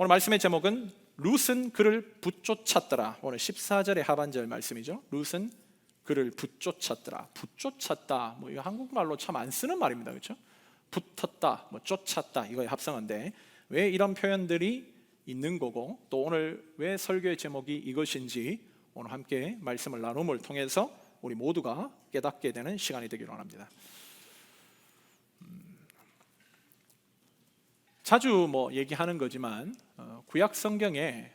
오늘 말씀의 제목은 룻은 그를 붙쫓았더라. 오늘 14절의 하반절 말씀이죠. 룻은 그를 붙쫓았더라. 붙쫓았다, 뭐 이거 한국말로 참 안 쓰는 말입니다, 그렇죠? 붙었다, 뭐 쫓았다, 이거의 합성어인데 왜 이런 표현들이 있는 거고, 또 오늘 왜 설교의 제목이 이것인지 오늘 함께 말씀을 나눔을 통해서 우리 모두가 깨닫게 되는 시간이 되기를 원합니다. 자주 뭐 얘기하는 거지만 구약 성경에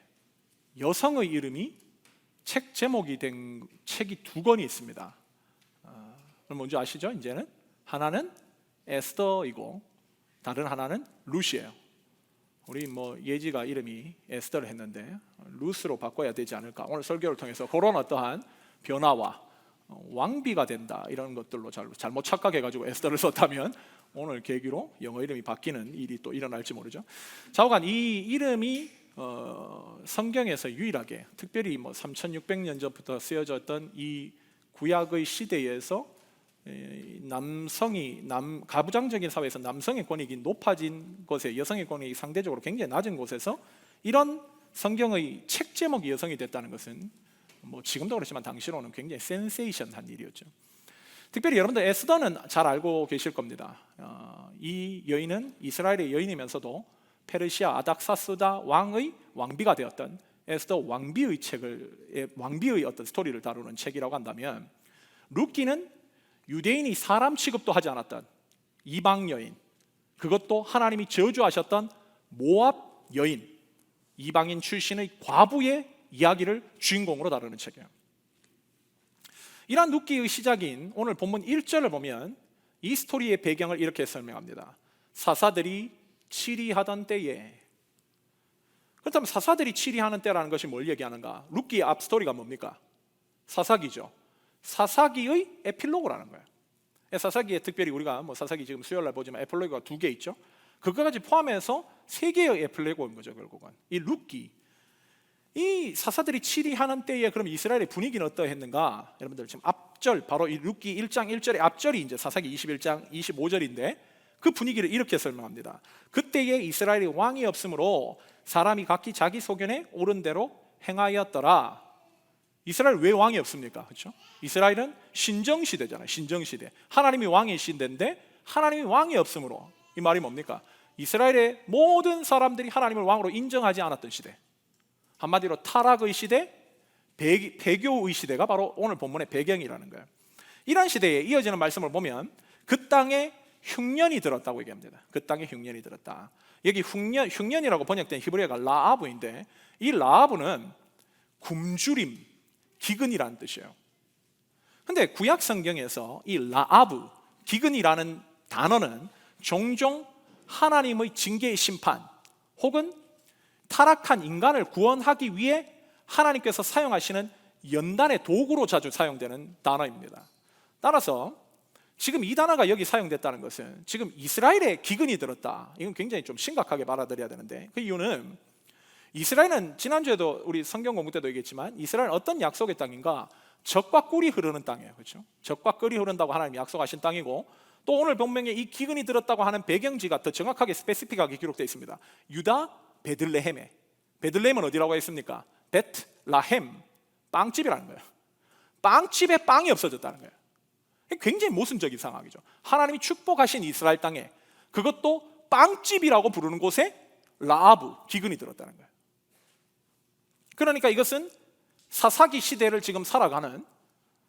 여성의 이름이 책 제목이 된 책이 두 권이 있습니다. 그럼 뭔지 아시죠? 이제는 하나는 에스더이고 다른 하나는 룻이에요. 우리 뭐 예지가 이름이 에스더를 했는데 룻으로 바꿔야 되지 않을까? 오늘 설교를 통해서 그런 어떠한 변화와 왕비가 된다 이런 것들로 잘못 착각해가지고 에스더를 썼다면 오늘 계기로 영어 이름이 바뀌는 일이 또 일어날지 모르죠. 좌우간 이 이름이 성경에서 유일하게, 특별히 뭐 3600년 전부터 쓰여졌던 이 구약의 시대에서 가부장적인 사회에서 남성의 권익이 높아진 곳에 여성의 권익이 상대적으로 굉장히 낮은 곳에서 이런 성경의 책 제목이 여성이 됐다는 것은 뭐 지금도 그렇지만 당시로는 굉장히 센세이션한 일이었죠. 특별히 여러분들 에스더는 잘 알고 계실 겁니다. 이 여인은 이스라엘의 여인이면서도 페르시아 아닥사스다 왕의 왕비가 되었던 에스더 왕비의 어떤 스토리를 다루는 책이라고 한다면, 룻기는 유대인이 사람 취급도 하지 않았던 이방 여인, 그것도 하나님이 저주하셨던 모압 여인, 이방인 출신의 과부의 이야기를 주인공으로 다루는 책이에요. 이러한 룻기의 시작인 오늘 본문 1절을 보면 이 스토리의 배경을 이렇게 설명합니다. 사사들이 치리하던 때에. 그렇다면 사사들이 치리하는 때라는 것이 뭘 얘기하는가? 룻기의 앞 스토리가 뭡니까? 사사기죠. 사사기의 에필로그라는 거예요. 사사기에 특별히 우리가 뭐 사사기 지금 수요일날 보지만 에필로그가 2개 있죠. 그거까지 포함해서 3개의 에필로그인 거죠. 결국은 이 룻기, 이 사사들이 치리하는 때에 그럼 이스라엘의 분위기는 어떠했는가? 여러분들 지금 앞절, 바로 이 룻기 1장 1절의 앞절이 이제 사사기 21장 25절인데 그 분위기를 이렇게 설명합니다. 그때에 이스라엘이 왕이 없으므로 사람이 각기 자기 소견에 옳은 대로 행하였더라. 이스라엘 왜 왕이 없습니까? 그렇죠? 이스라엘은 신정시대잖아요. 신정시대. 하나님이 왕의 시대인데 하나님이 왕이 없으므로, 이 말이 뭡니까? 이스라엘의 모든 사람들이 하나님을 왕으로 인정하지 않았던 시대. 한마디로 타락의 시대, 배교의 시대가 바로 오늘 본문의 배경이라는 거예요. 이런 시대에 이어지는 말씀을 보면 그 땅에 흉년이 들었다고 얘기합니다. 그 땅에 흉년이 들었다. 여기 흉년이라고 번역된 히브리어가 라아브인데 이 라아브는 굶주림, 기근이라는 뜻이에요. 근데 구약 성경에서 이 라아브, 기근이라는 단어는 종종 하나님의 징계의 심판 혹은 타락한 인간을 구원하기 위해 하나님께서 사용하시는 연단의 도구로 자주 사용되는 단어입니다. 따라서 지금 이 단어가 여기 사용됐다는 것은 지금 이스라엘에 기근이 들었다, 이건 굉장히 좀 심각하게 받아들여야 되는데, 그 이유는 이스라엘은 지난주에도 우리 성경 공부 때도 얘기했지만 이스라엘은 어떤 약속의 땅인가? 젖과 꿀이 흐르는 땅이에요. 그렇죠? 젖과 꿀이 흐른다고 하나님이 약속하신 땅이고, 또 오늘 본명에 이 기근이 들었다고 하는 배경지가 더 정확하게 스페시픽하게 기록되어 있습니다. 유다 베들레헴에. 베들레헴은 어디라고 했습니까? 벳라헴, 빵집이라는 거예요. 빵집에 빵이 없어졌다는 거예요. 굉장히 모순적인 상황이죠. 하나님이 축복하신 이스라엘 땅에, 그것도 빵집이라고 부르는 곳에 라아브, 기근이 들었다는 거예요. 그러니까 이것은 사사기 시대를 지금 살아가는,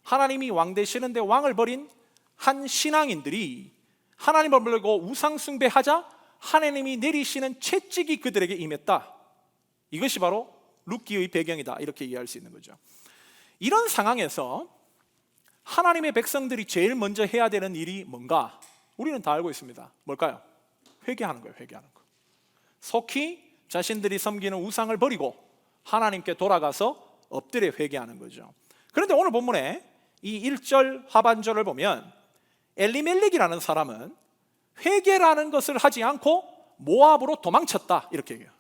하나님이 왕 되시는데 왕을 버린 한 신앙인들이 하나님을 버리고 우상 숭배하자 하나님이 내리시는 채찍이 그들에게 임했다. 이것이 바로 룻기의 배경이다, 이렇게 이해할 수 있는 거죠. 이런 상황에서 하나님의 백성들이 제일 먼저 해야 되는 일이 뭔가? 우리는 다 알고 있습니다. 뭘까요? 회개하는 거예요. 회개하는 거. 속히 자신들이 섬기는 우상을 버리고 하나님께 돌아가서 엎드려 회개하는 거죠. 그런데 오늘 본문에 이 1절 하반절을 보면 엘리멜렉이라는 사람은 회개라는 것을 하지 않고 모압으로 도망쳤다, 이렇게 얘기해요.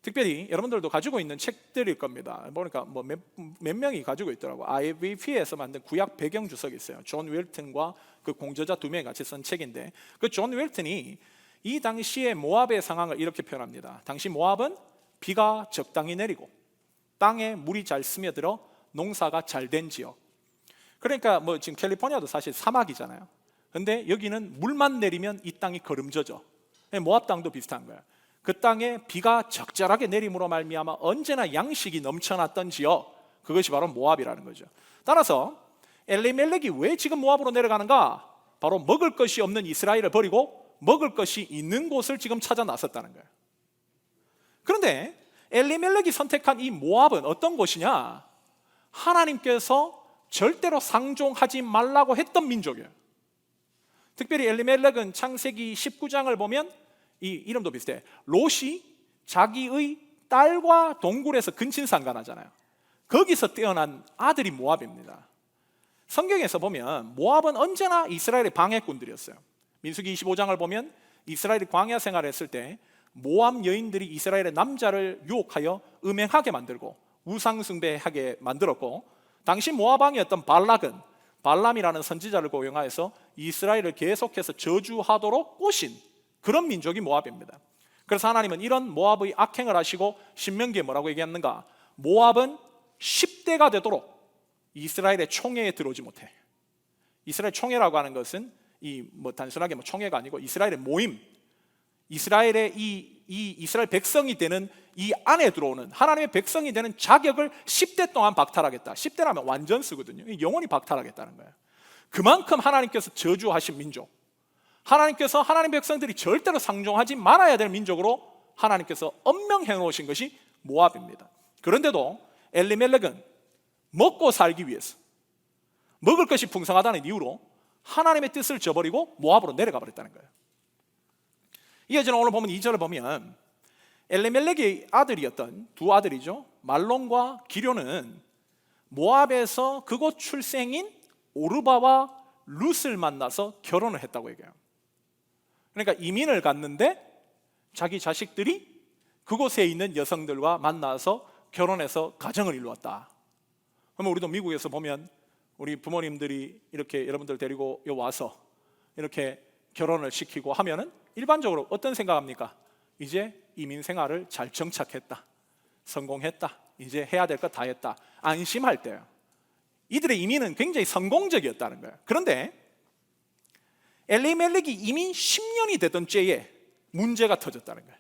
특별히 여러분들도 가지고 있는 책들일 겁니다. 보니까 뭐 몇 명이 가지고 있더라고. IVP에서 만든 구약 배경 주석이 있어요. 존 웰튼과 그 공저자 2명이 같이 쓴 책인데, 그 존 웰튼이 이 당시의 모압의 상황을 이렇게 표현합니다. 당시 모압은 비가 적당히 내리고 땅에 물이 잘 스며들어 농사가 잘 된 지역. 그러니까 뭐 지금 캘리포니아도 사실 사막이잖아요. 근데 여기는 물만 내리면 이 땅이 거름져져. 모압 땅도 비슷한 거예요. 그 땅에 비가 적절하게 내림으로 말미암아 언제나 양식이 넘쳐났던 지역, 그것이 바로 모압이라는 거죠. 따라서 엘리멜렉이 왜 지금 모압으로 내려가는가? 바로 먹을 것이 없는 이스라엘을 버리고 먹을 것이 있는 곳을 지금 찾아 나섰다는 거예요. 그런데 엘리멜렉이 선택한 이 모압은 어떤 곳이냐? 하나님께서 절대로 상종하지 말라고 했던 민족이에요. 특별히 엘리멜렉은 창세기 19장을 보면 이 이름도 비슷해. 롯이 자기의 딸과 동굴에서 근친상간하잖아요. 거기서 태어난 아들이 모압입니다. 성경에서 보면 모압은 언제나 이스라엘의 방해꾼들이었어요. 민수기 25장을 보면 이스라엘이 광야 생활을 했을 때 모압 여인들이 이스라엘의 남자를 유혹하여 음행하게 만들고 우상숭배하게 만들었고, 당시 모압 왕이었던 발람이라는 선지자를 고용하여서 이스라엘을 계속해서 저주하도록 꼬신 그런 민족이 모압입니다. 그래서 하나님은 이런 모압의 악행을 하시고 신명기에 뭐라고 얘기했는가? 모압은 10대가 되도록 이스라엘의 총회에 들어오지 못해. 이스라엘 총회라고 하는 것은 단순하게 총회가 아니고 이스라엘의 모임, 이스라엘의 이스라엘 백성이 되는 이 안에 들어오는 하나님의 백성이 되는 자격을 10대 동안 박탈하겠다. 10대라면 완전수거든요. 영원히 박탈하겠다는 거예요. 그만큼 하나님께서 저주하신 민족, 하나님께서 하나님 백성들이 절대로 상종하지 말아야 될 민족으로 하나님께서 엄명해 놓으신 것이 모압입니다. 그런데도 엘리멜렉은 먹고 살기 위해서, 먹을 것이 풍성하다는 이유로 하나님의 뜻을 저버리고 모압으로 내려가 버렸다는 거예요. 이어지는 오늘 보면 2절을 보면 엘리멜렉의 아들이었던 두 아들이죠, 말론과 기료는 모압에서 그곳 출생인 오르바와 룻을 만나서 결혼을 했다고 얘기해요. 그러니까 이민을 갔는데 자기 자식들이 그곳에 있는 여성들과 만나서 결혼해서 가정을 이루었다. 그러면 우리도 미국에서 보면 우리 부모님들이 이렇게 여러분들 데리고 와서 이렇게 결혼을 시키고 하면은 일반적으로 어떤 생각합니까? 이제 이민 생활을 잘 정착했다, 성공했다, 이제 해야 될 것 다 했다, 안심할 때요. 이들의 이민은 굉장히 성공적이었다는 거예요. 그런데 엘리멜렉이 이민 10년이 되던 때에 문제가 터졌다는 거예요.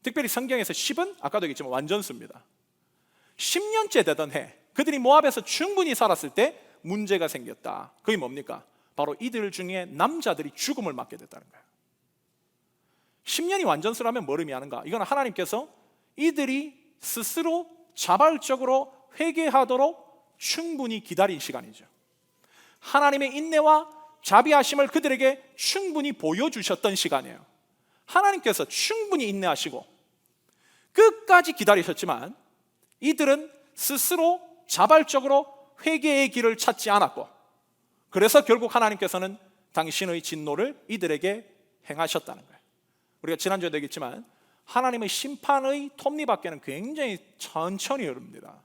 특별히 성경에서 10은 아까도 얘기했지만 완전수입니다. 10년째 되던 해, 그들이 모압에서 충분히 살았을 때 문제가 생겼다. 그게 뭡니까? 바로 이들 중에 남자들이 죽음을 맞게 됐다는 거예요. 10년이 완전수라면 뭘 의미하는가? 이건 하나님께서 이들이 스스로 자발적으로 회개하도록 충분히 기다린 시간이죠. 하나님의 인내와 자비하심을 그들에게 충분히 보여주셨던 시간이에요. 하나님께서 충분히 인내하시고 끝까지 기다리셨지만 이들은 스스로 자발적으로 회개의 길을 찾지 않았고, 그래서 결국 하나님께서는 당신의 진노를 이들에게 행하셨다는 거예요. 우리가 지난주에도 얘기했지만 하나님의 심판의 톱니바퀴는 굉장히 천천히 흐릅니다.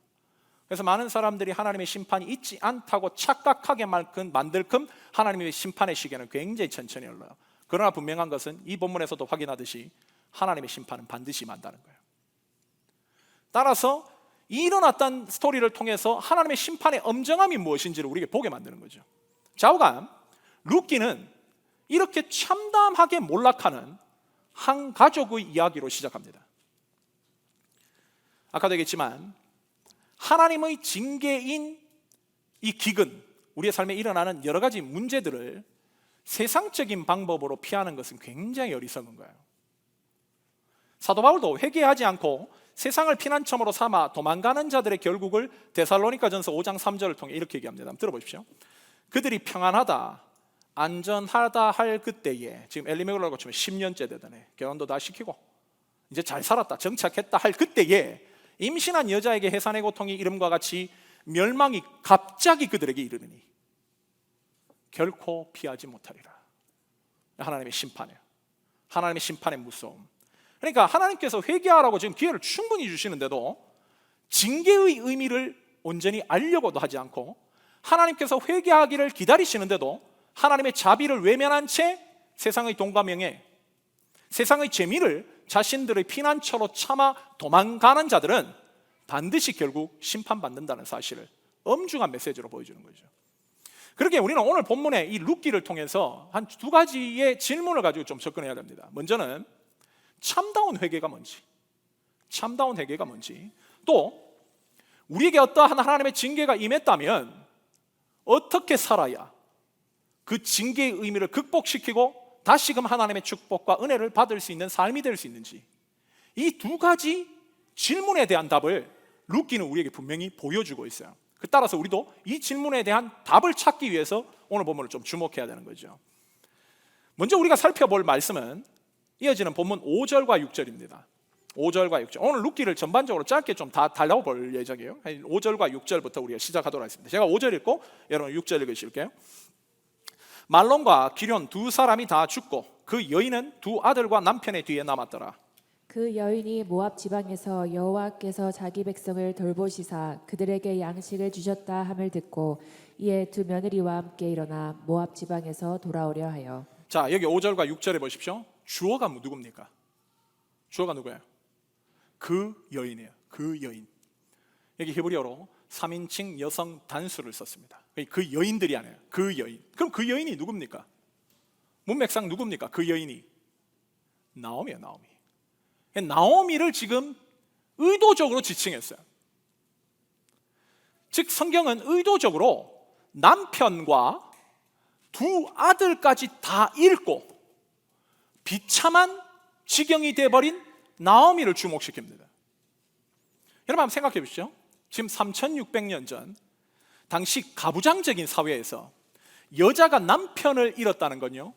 그래서 많은 사람들이 하나님의 심판이 있지 않다고 착각하게 만들끔 하나님의 심판의 시계는 굉장히 천천히 흘러요. 그러나 분명한 것은 이 본문에서도 확인하듯이 하나님의 심판은 반드시 임한다는 거예요. 따라서 이 일어났던 스토리를 통해서 하나님의 심판의 엄정함이 무엇인지를 우리에게 보게 만드는 거죠. 좌우간 룻기는 이렇게 참담하게 몰락하는 한 가족의 이야기로 시작합니다. 아까도 얘기했지만 하나님의 징계인 이 기근, 우리의 삶에 일어나는 여러 가지 문제들을 세상적인 방법으로 피하는 것은 굉장히 어리석은 거예요. 사도 바울도 회개하지 않고 세상을 피난처로 삼아 도망가는 자들의 결국을 데살로니가전서 5장 3절을 통해 이렇게 얘기합니다. 한번 들어보십시오. 그들이 평안하다, 안전하다 할 그때에, 지금 엘리멜렉이라고 치면 10년째 되더네, 결혼도 다 시키고 이제 잘 살았다, 정착했다 할 그때에 임신한 여자에게 해산의 고통이 이름과 같이 멸망이 갑자기 그들에게 이르느니 결코 피하지 못하리라. 하나님의 심판이에요. 하나님의 심판의 무서움. 그러니까 하나님께서 회개하라고 지금 기회를 충분히 주시는데도 징계의 의미를 온전히 알려고도 하지 않고, 하나님께서 회개하기를 기다리시는데도 하나님의 자비를 외면한 채 세상의 돈과 명예, 세상의 재미를 자신들의 피난처로 참아 도망가는 자들은 반드시 결국 심판받는다는 사실을 엄중한 메시지로 보여주는 거죠. 그렇게 우리는 오늘 본문의 이 룻기를 통해서 한 두 가지의 질문을 가지고 좀 접근해야 됩니다. 먼저는 참다운 회개가 뭔지, 참다운 회개가 뭔지, 또 우리에게 어떠한 하나님의 징계가 임했다면 어떻게 살아야 그 징계의 의미를 극복시키고 다시금 하나님의 축복과 은혜를 받을 수 있는 삶이 될 수 있는지, 이 두 가지 질문에 대한 답을 룻기는 우리에게 분명히 보여주고 있어요. 따라서 우리도 이 질문에 대한 답을 찾기 위해서 오늘 본문을 좀 주목해야 되는 거죠. 먼저 우리가 살펴볼 말씀은 이어지는 본문 5절과 6절입니다. 5절과 6절. 오늘 룻기를 전반적으로 짧게 좀 다 달려볼 예정이에요. 5절과 6절부터 우리가 시작하도록 하겠습니다. 제가 5절 읽고 여러분 6절 읽으실게요. 말론과 기럨 두 사람이 다 죽고 그 여인은 두 아들과 남편의 뒤에 남았더라. 그 여인이 모압 지방에서 여호와께서 자기 백성을 돌보시사 그들에게 양식을 주셨다 함을 듣고 이에 두 며느리와 함께 일어나 모압 지방에서 돌아오려 하여. 자, 여기 5절과 6절에 보십시오. 주어가 누굽니까? 주어가 누구예요? 그 여인이에요. 그 여인. 여기 히브리어로 3인칭 여성 단수를 썼습니다. 그 여인들이 아니에요. 그 여인. 그럼 그 여인이 누굽니까? 문맥상 누굽니까? 그 여인이 나오미예요. 나오미. 나오미를 지금 의도적으로 지칭했어요. 즉 성경은 의도적으로 남편과 두 아들까지 다 잃고 비참한 지경이 되어버린 나오미를 주목시킵니다. 여러분 한번 생각해 보시죠. 지금 3600년 전 당시 가부장적인 사회에서 여자가 남편을 잃었다는 건요,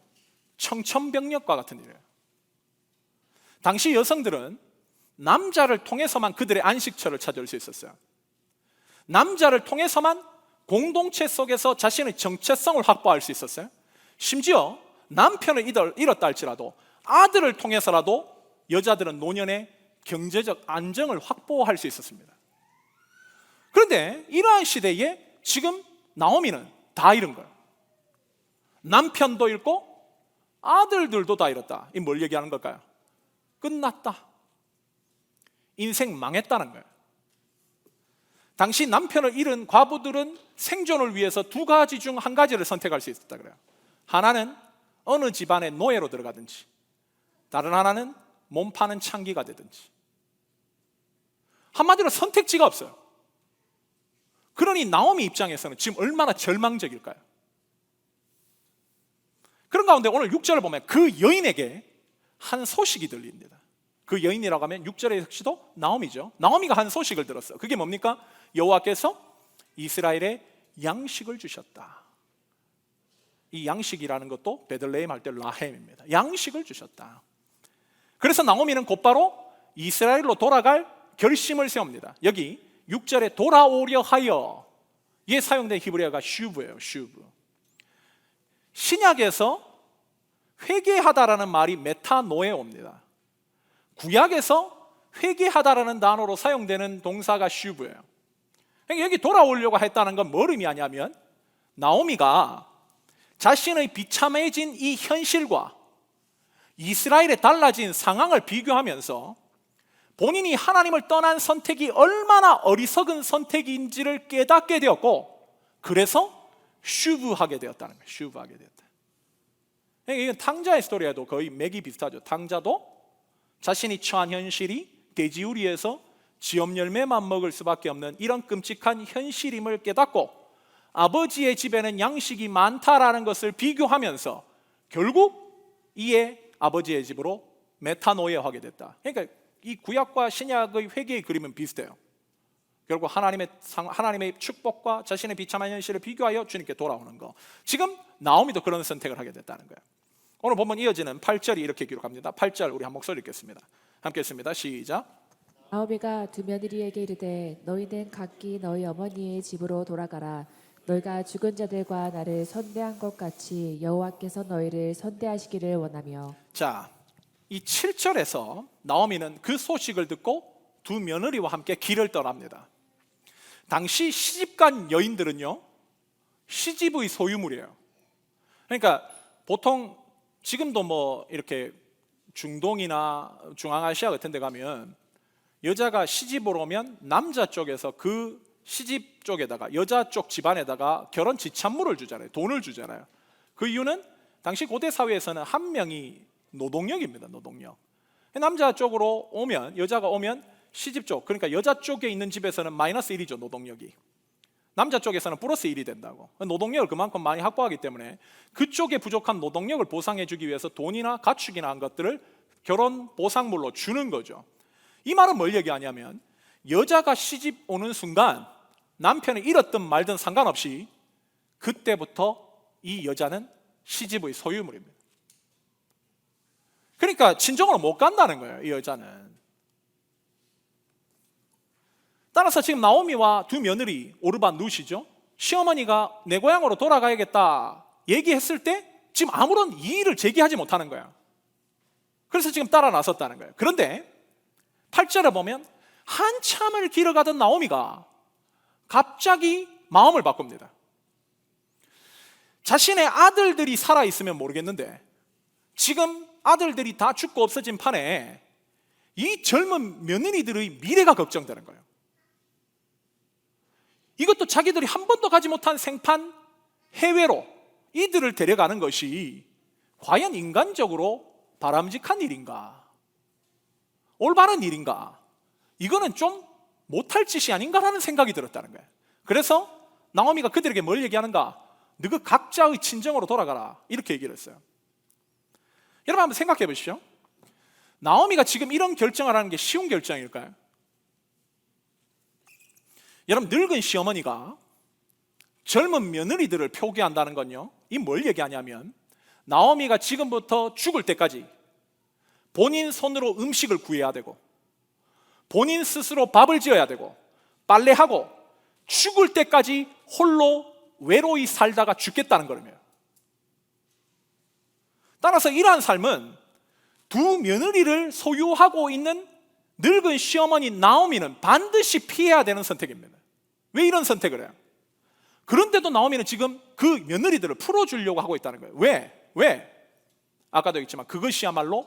청천벽력과 같은 일이에요. 당시 여성들은 남자를 통해서만 그들의 안식처를 찾을 수 있었어요. 남자를 통해서만 공동체 속에서 자신의 정체성을 확보할 수 있었어요. 심지어 남편을 잃었다 할지라도 아들을 통해서라도 여자들은 노년의 경제적 안정을 확보할 수 있었습니다. 그런데 이러한 시대에 지금 나오미는 다 잃은 거예요. 남편도 잃고 아들들도 다 잃었다. 이 뭘 얘기하는 걸까요? 끝났다. 인생 망했다는 거예요. 당시 남편을 잃은 과부들은 생존을 위해서 두 가지 중 한 가지를 선택할 수 있었다 그래요. 하나는 어느 집안의 노예로 들어가든지, 다른 하나는 몸 파는 창기가 되든지. 한마디로 선택지가 없어요. 그러니 나오미 입장에서는 지금 얼마나 절망적일까요? 그런 가운데 오늘 6절을 보면 그 여인에게 한 소식이 들립니다. 그 여인이라고 하면 6절의 역시도 나오미죠. 나오미가 한 소식을 들었어요. 그게 뭡니까? 여호와께서 이스라엘에 양식을 주셨다. 이 양식이라는 것도 베들레헴 할 때 라헬입니다. 양식을 주셨다. 그래서 나오미는 곧바로 이스라엘로 돌아갈 결심을 세웁니다. 여기 6절에 돌아오려 하여, 이에 사용된 히브리어가 슈브예요. 슈브. 신약에서 회개하다라는 말이 메타노에옵니다. 구약에서 회개하다라는 단어로 사용되는 동사가 슈브예요. 여기 돌아오려고 했다는 건 뭘 의미하냐면, 나오미가 자신의 비참해진 이 현실과 이스라엘의 달라진 상황을 비교하면서 본인이 하나님을 떠난 선택이 얼마나 어리석은 선택인지를 깨닫게 되었고, 그래서 슈브하게 되었다는 거예요. 슈브하게 되었다. 이건 탕자의 스토리에도 거의 맥이 비슷하죠. 탕자도 자신이 처한 현실이 돼지우리에서 지엄 열매만 먹을 수밖에 없는 이런 끔찍한 현실임을 깨닫고 아버지의 집에는 양식이 많다라는 것을 비교하면서 결국 이에 아버지의 집으로 메타노예하게 됐다. 그러니까 이 구약과 신약의 회개의 그림은 비슷해요. 결국 하나님의 축복과 자신의 비참한 현실을 비교하여 주님께 돌아오는 거. 지금 나오미도 그런 선택을 하게 됐다는 거예요. 오늘 보면 이어지는 8절이 이렇게 기록합니다. 8절 우리 한 목소리 읽겠습니다. 함께 읽습니다. 시작. 나오미가 두 며느리에게 이르되 너희는 각기 너희 어머니의 집으로 돌아가라. 너희가 죽은 자들과 나를 선대한 것 같이 여호와께서 너희를 선대하시기를 원하며. 자, 이 7절에서 나오미는 그 소식을 듣고 두 며느리와 함께 길을 떠납니다. 당시 시집간 여인들은요, 시집의 소유물이에요. 그러니까 보통 지금도 뭐 이렇게 중동이나 중앙아시아 같은 데 가면 여자가 시집으로 오면 남자 쪽에서 그 시집 쪽에다가 여자 쪽 집안에다가 결혼 지참물을 주잖아요. 돈을 주잖아요. 그 이유는 당시 고대 사회에서는 한 명이 노동력입니다. 노동력. 남자 쪽으로 오면, 여자가 오면 시집 쪽, 그러니까 여자 쪽에 있는 집에서는 마이너스 1이죠. 노동력이. 남자 쪽에서는 플러스 1이 된다고. 노동력을 그만큼 많이 확보하기 때문에 그쪽에 부족한 노동력을 보상해 주기 위해서 돈이나 가축이나 한 것들을 결혼 보상물로 주는 거죠. 이 말은 뭘 얘기하냐면 여자가 시집 오는 순간 남편이 잃었든 말든 상관없이 그때부터 이 여자는 시집의 소유물입니다. 그러니까 친정으로 못 간다는 거예요. 이 여자는. 따라서 지금 나오미와 두 며느리 오르반 룻이죠. 시어머니가 내 고향으로 돌아가야겠다 얘기했을 때 지금 아무런 이의를 제기하지 못하는 거야. 그래서 지금 따라 나섰다는 거예요. 그런데 8절에 보면 한참을 길어가던 나오미가 갑자기 마음을 바꿉니다. 자신의 아들들이 살아있으면 모르겠는데 지금 아들들이 다 죽고 없어진 판에 이 젊은 며느리들의 미래가 걱정되는 거예요. 이것도 자기들이 한 번도 가지 못한 생판 해외로 이들을 데려가는 것이 과연 인간적으로 바람직한 일인가? 올바른 일인가? 이거는 좀 못할 짓이 아닌가라는 생각이 들었다는 거예요. 그래서 나오미가 그들에게 뭘 얘기하는가? 너희 각자의 친정으로 돌아가라 이렇게 얘기를 했어요. 여러분 한번 생각해 보시죠. 나오미가 지금 이런 결정을 하는 게 쉬운 결정일까요? 여러분 늙은 시어머니가 젊은 며느리들을 표기한다는 건요, 이 뭘 얘기하냐면 나오미가 지금부터 죽을 때까지 본인 손으로 음식을 구해야 되고 본인 스스로 밥을 지어야 되고 빨래하고 죽을 때까지 홀로 외로이 살다가 죽겠다는 거예요. 따라서 이러한 삶은 두 며느리를 소유하고 있는 늙은 시어머니 나오미는 반드시 피해야 되는 선택입니다. 왜 이런 선택을 해요? 그런데도 나오미는 지금 그 며느리들을 풀어주려고 하고 있다는 거예요. 왜? 아까도 얘기했지만 그것이야말로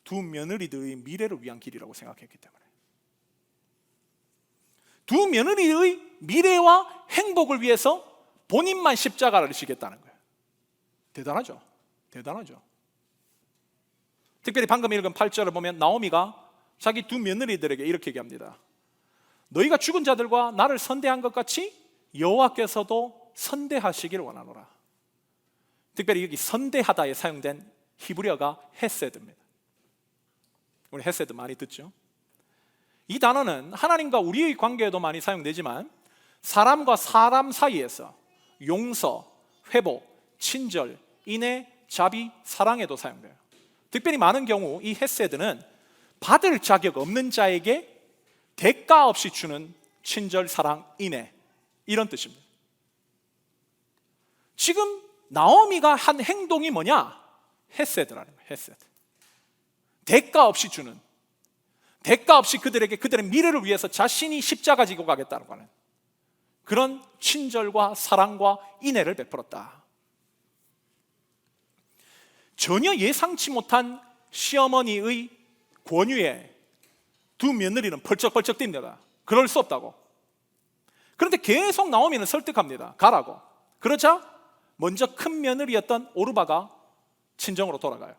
두 며느리들의 미래를 위한 길이라고 생각했기 때문에. 두 며느리의 미래와 행복을 위해서 본인만 십자가를 지겠다는 거예요. 대단하죠? 대단하죠? 특별히 방금 읽은 8절을 보면 나오미가 자기 두 며느리들에게 이렇게 얘기합니다. 너희가 죽은 자들과 나를 선대한 것 같이 여호와께서도 선대하시기를 원하노라. 특별히 여기 선대하다에 사용된 히브리어가 헤세드입니다. 우리 헤세드 많이 듣죠? 이 단어는 하나님과 우리의 관계에도 많이 사용되지만 사람과 사람 사이에서 용서, 회복, 친절, 인애, 자비, 사랑에도 사용돼요. 특별히 많은 경우 이 헤세드는 받을 자격 없는 자에게 대가 없이 주는 친절, 사랑, 인애 이런 뜻입니다. 지금 나오미가 한 행동이 뭐냐? 헤세드라는 거예요. 헤세드. 대가 없이 주는, 대가 없이 그들에게 그들의 미래를 위해서 자신이 십자가 지고 가겠다는 거는 그런 친절과 사랑과 인애를 베풀었다. 전혀 예상치 못한 시어머니의 권유에 두 며느리는 펄쩍펄쩍 뜁니다. 그럴 수 없다고. 그런데 계속 나오미는 설득합니다. 가라고. 그러자 먼저 큰 며느리였던 오르바가 친정으로 돌아가요.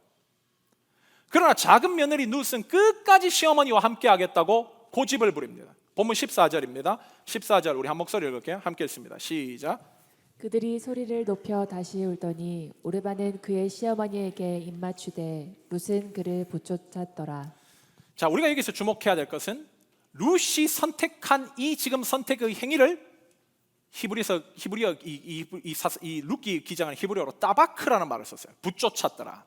그러나 작은 며느리 룻은 끝까지 시어머니와 함께 하겠다고 고집을 부립니다. 본문 14절입니다. 14절 우리 한 목소리 읽을게요. 함께 읽습니다. 시작. 그들이 소리를 높여 다시 울더니 오르바는 그의 시어머니에게 입맞추되 룻은 그를 붙쫓았더라. 자, 우리가 여기서 주목해야 될 것은 룻이 선택한 이 지금 선택의 행위를 히브리어 이 룻기 기장은 히브리어로 따바크라는 말을 썼어요. 붙쫓았더라.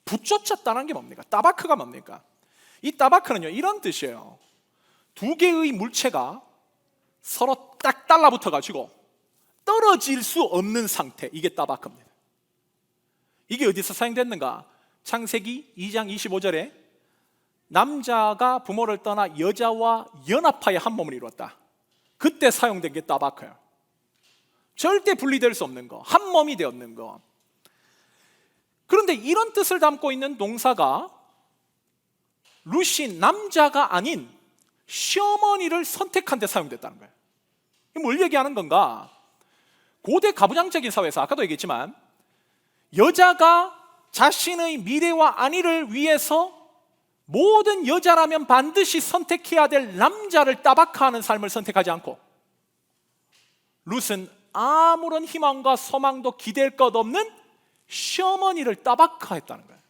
붙쫓았다는 게 뭡니까? 따바크가 뭡니까? 이 따바크는요 이런 뜻이에요. 두 개의 물체가 서로 딱 달라붙어 가지고 떨어질 수 없는 상태, 이게 따바크입니다. 이게 어디서 사용됐는가? 창세기 2장 25절에 남자가 부모를 떠나 여자와 연합하여 한 몸을 이루었다. 그때 사용된 게 따바크예요. 절대 분리될 수 없는 거, 한 몸이 되었는 거. 그런데 이런 뜻을 담고 있는 동사가 룻이 남자가 아닌 시어머니를 선택한 데 사용됐다는 거예요. 이게 뭘 얘기하는 건가? 고대 가부장적인 사회에서 아까도 얘기했지만 여자가 자신의 미래와 안위를 위해서 모든 여자라면 반드시 선택해야 될 남자를 따박하는 삶을 선택하지 않고 룻은 아무런 희망과 소망도 기댈 것 없는 시어머니를 따박하했다는 거예요.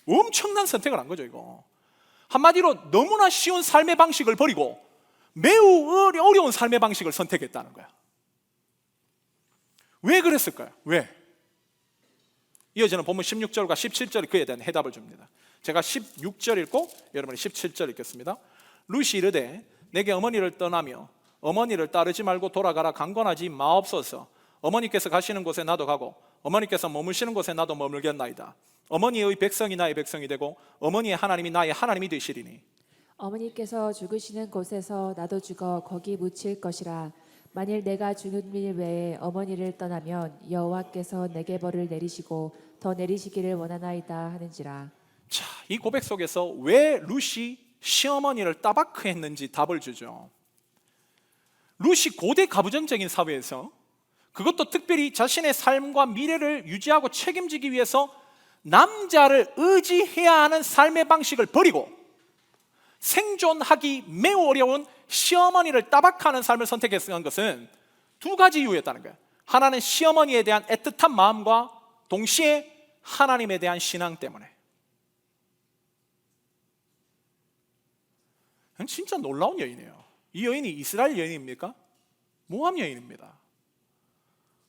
엄청난 선택을 한 거죠, 이거. 한마디로 너무나 쉬운 삶의 방식을 버리고 매우 어려운 삶의 방식을 선택했다는 거야. 왜 그랬을까요? 왜? 이어지는 본문 16절과 17절이 그에 대한 해답을 줍니다. 제가 16절 읽고 여러분이 17절 읽겠습니다. 룻이 이르되 내게 어머니를 떠나며 어머니를 따르지 말고 돌아가라. 강권하지 마옵소서. 어머니께서 가시는 곳에 나도 가고 어머니께서 머무시는 곳에 나도 머물겠나이다. 어머니의 백성이 나의 백성이 되고 어머니의 하나님이 나의 하나님이 되시리니 어머니께서 죽으시는 곳에서 나도 죽어 거기 묻힐 것이라. 만일 내가 죽은 일 외에 어머니를 떠나면 여호와께서 내게 벌을 내리시고 더 내리시기를 원하나이다 하는지라. 자, 이 고백 속에서 왜 룻이 시어머니를 따박했는지 답을 주죠. 룻이 고대 가부장적인 사회에서 그것도 특별히 자신의 삶과 미래를 유지하고 책임지기 위해서 남자를 의지해야 하는 삶의 방식을 버리고 생존하기 매우 어려운 시어머니를 따박하는 삶을 선택했던 것은 두 가지 이유였다는 거예요. 하나는 시어머니에 대한 애틋한 마음과 동시에 하나님에 대한 신앙 때문에. 진짜 놀라운 여인이에요. 이 여인이 이스라엘 여인입니까? 모압 여인입니다.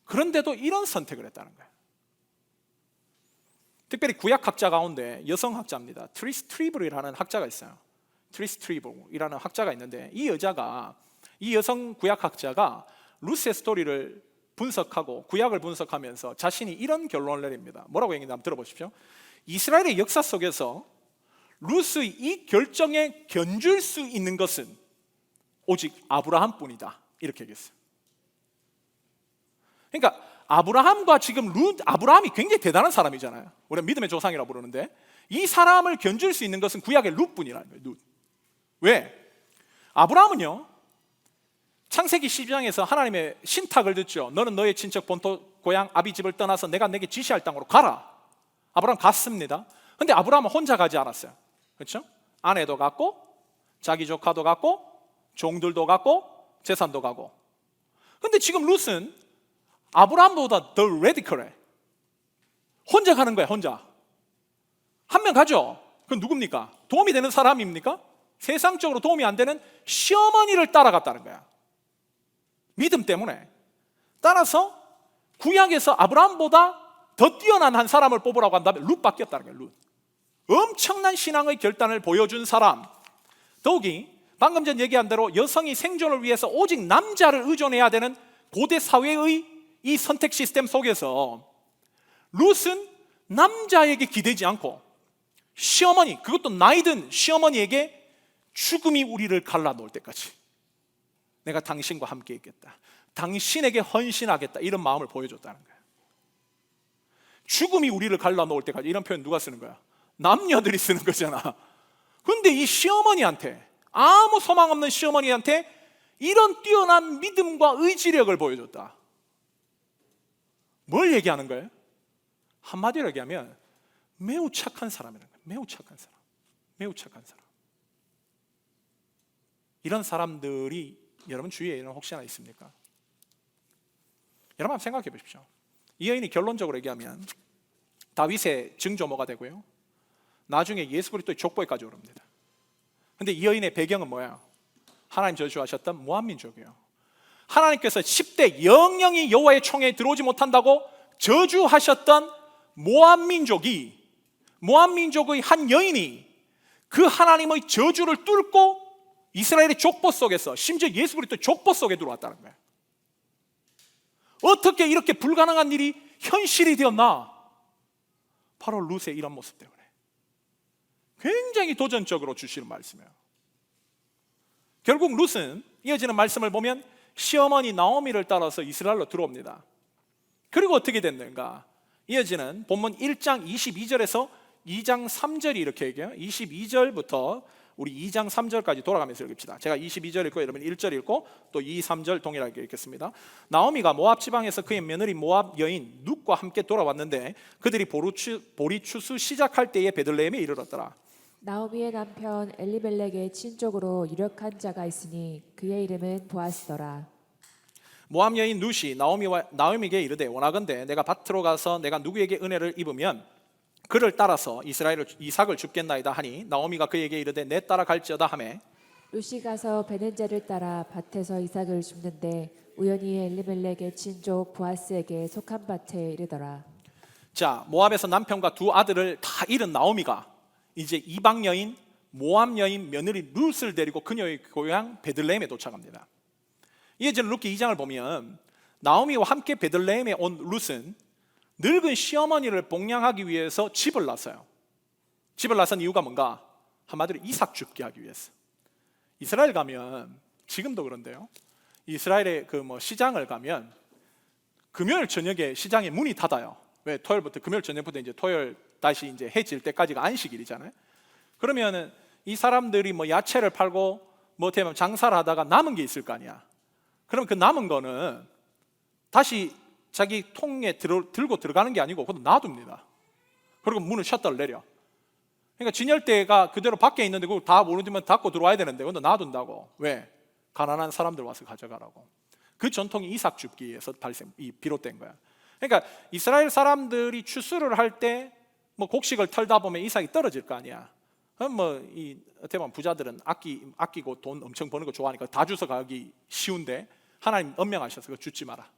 그런데도 이런 선택을 했다는 거예요. 특별히 구약학자 가운데 여성학자입니다. 트리스 트리블이라는 학자가 있어요. 트리스 트리블이라는 학자가 있는데 이 여성 구약학자가 룻의 스토리를 분석하고 구약을 분석하면서 자신이 이런 결론을 내립니다. 뭐라고 얘기했나 한번 들어보십시오. 이스라엘의 역사 속에서 룻의 이 결정에 견줄 수 있는 것은 오직 아브라함뿐이다. 이렇게 얘기했어요. 그러니까 아브라함과 지금 아브라함이 굉장히 대단한 사람이잖아요. 우리가 믿음의 조상이라고 부르는데 이 사람을 견줄 수 있는 것은 구약의 룻뿐이라는 거예요. 룻. 왜? 아브라함은요 창세기 12장에서 하나님의 신탁을 듣죠. 너는 너의 친척 본토 고향 아비 집을 떠나서 내가 내게 지시할 땅으로 가라. 아브라함 갔습니다. 근데 아브라함은 혼자 가지 않았어요. 그렇죠? 아내도 갔고 자기 조카도 갔고 종들도 갔고 재산도 가고. 근데 지금 룻은 아브라함보다 더 레디컬해. 혼자 가는 거야. 혼자. 한 명 가죠. 그건 누굽니까? 도움이 되는 사람입니까? 세상적으로 도움이 안 되는 시어머니를 따라갔다는 거야. 믿음 때문에. 따라서 구약에서 아브라함보다 더 뛰어난 한 사람을 뽑으라고 한다면 룻밖에 없다는 거예요. 룻. 엄청난 신앙의 결단을 보여준 사람. 더욱이 방금 전 얘기한 대로 여성이 생존을 위해서 오직 남자를 의존해야 되는 고대 사회의 이 선택 시스템 속에서 룻은 남자에게 기대지 않고 시어머니, 그것도 나이든 시어머니에게 죽음이 우리를 갈라놓을 때까지 내가 당신과 함께 있겠다, 당신에게 헌신하겠다, 이런 마음을 보여줬다는 거예요. 죽음이 우리를 갈라놓을 때까지, 이런 표현 누가 쓰는 거야? 남녀들이 쓰는 거잖아. 근데 이 시어머니한테, 아무 소망 없는 시어머니한테 이런 뛰어난 믿음과 의지력을 보여줬다. 뭘 얘기하는 거예요? 한마디로 얘기하면 매우 착한 사람이라는 거예요. 매우 착한 사람. 매우 착한 사람. 이런 사람들이 여러분 주위에는 혹시나 있습니까? 여러분 한번 생각해 보십시오. 이 여인이 결론적으로 얘기하면 다윗의 증조모가 되고요, 나중에 예수 그리스도의 족보에까지 오릅니다. 근데 이 여인의 배경은 뭐예요? 하나님 저주하셨던 모압 민족이에요. 하나님께서 10대 영영이 여호와의 총에 들어오지 못한다고 저주하셨던 모압 민족의 한 여인이 그 하나님의 저주를 뚫고 이스라엘의 족보 속에서, 심지어 예수 그리스도의 족보 속에 들어왔다는 거예요. 어떻게 이렇게 불가능한 일이 현실이 되었나? 바로 룻의 이런 모습 때문에. 굉장히 도전적으로 주시는 말씀이에요. 결국 룻은 이어지는 말씀을 보면 시어머니 나오미를 따라서 이스라엘로 들어옵니다. 그리고 어떻게 됐는가? 이어지는 본문 1장 22절에서 2장 3절이 이렇게 얘기해요. 22절부터 우리 2장 3절까지 돌아가면서 읽읍시다. 제가 22절 읽고 여러분 1절 읽고 또 2, 3절 동일하게 읽겠습니다. 나오미가 모압 지방에서 그의 며느리 모압 여인 룻과 함께 돌아왔는데 그들이 보리 추수 시작할 때에 베들레헴에 이르렀더라. 나오미의 남편 엘리멜렉의 친족으로 유력한 자가 있으니 그의 이름은 보아스더라. 모압 여인 룻이 나오미에게 이르되 원하건대 내가 밭으로 가서 내가 누구에게 은혜를 입으면 그를 따라서 이삭을 줍겠나이다 하니 나오미가 그에게 이르되 내 따라 갈지어다 하매 룻이 가서 베는제를 따라 밭에서 이삭을 줍는데 우연히 엘리멜렉의 친족 보아스에게 속한 밭에 이르더라. 자, 모압에서 남편과 두 아들을 다 잃은 나오미가 이제 이방 여인 모압 여인 며느리 룻을 데리고 그녀의 고향 베들레헴에 도착합니다. 이어지는 룻기 2장을 보면 나오미와 함께 베들레헴에 온 룻은 늙은 시어머니를 복양하기 위해서 집을 났어요. 집을 나선 이유가 뭔가? 한마디로 이삭 줍게 하기 위해서. 이스라엘 가면 지금도 그런데요. 이스라엘의 시장을 가면 금요일 저녁에 시장의 문이 닫아요. 왜? 토요일부터 금요일 저녁부터 이제 토요일 다시 이제 해질 때까지가 안식일이잖아요. 그러면은 이 사람들이 야채를 팔고 어떻게 보면 장사를 하다가 남은 게 있을 거 아니야. 그럼 그 남은 거는 다시 자기 통에 들고 들어가는 게 아니고 그것도 놔둡니다. 그리고 문을 셔터를 내려. 그러니까 진열대가 그대로 밖에 있는데 그걸 다 모르면 닫고 들어와야 되는데 그것도 놔둔다고. 왜? 가난한 사람들 와서 가져가라고. 그 전통이 이삭 줍기에서 비롯된 거야. 그러니까 이스라엘 사람들이 추수를 할 때 곡식을 털다 보면 이삭이 떨어질 거 아니야. 그럼 어떻게 보면 부자들은 아끼고 돈 엄청 버는 거 좋아하니까 다 주워 가기 쉬운데 하나님 엄명하셔서 그거 줍지 마라.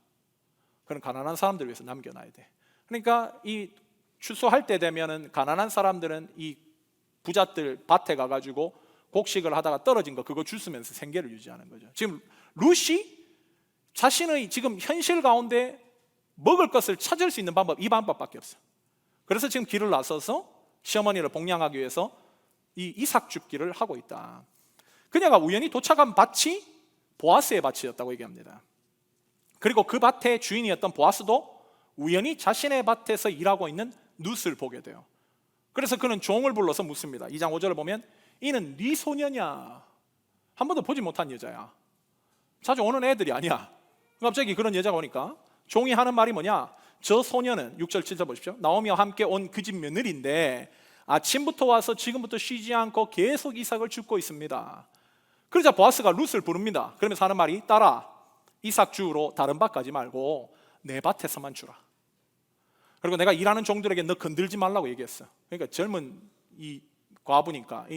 그런 가난한 사람들 위해서 남겨놔야 돼. 그러니까 이 추수할 때 되면은 가난한 사람들은 이 부자들 밭에 가가지고 곡식을 하다가 떨어진 거 그거 주스면서 생계를 유지하는 거죠. 지금 룻이 자신의 지금 현실 가운데 먹을 것을 찾을 수 있는 방법 이 방법밖에 없어. 그래서 지금 길을 나서서 시어머니를 복양하기 위해서 이 이삭 줍기를 하고 있다. 그녀가 우연히 도착한 밭이 보아스의 밭이었다고 얘기합니다. 그리고 그 밭의 주인이었던 보아스도 우연히 자신의 밭에서 일하고 있는 룻을 보게 돼요. 그래서 그는 종을 불러서 묻습니다. 2장 5절을 보면 이는 네 소녀냐? 한 번도 보지 못한 여자야. 자주 오는 애들이 아니야. 갑자기 그런 여자가 오니까 종이 하는 말이 뭐냐? 저 소녀는 6절 7절 보십시오. 나오미와 함께 온 그 집 며느리인데 아침부터 와서 지금부터 쉬지 않고 계속 이삭을 줍고 있습니다. 그러자 보아스가 룻을 부릅니다. 그러면서 하는 말이 따라 이삭 주우러 다른 밭 가지 말고 내 밭에서만 주라. 그리고 내가 일하는 종들에게 너 건들지 말라고 얘기했어. 그러니까 젊은 이 과부니까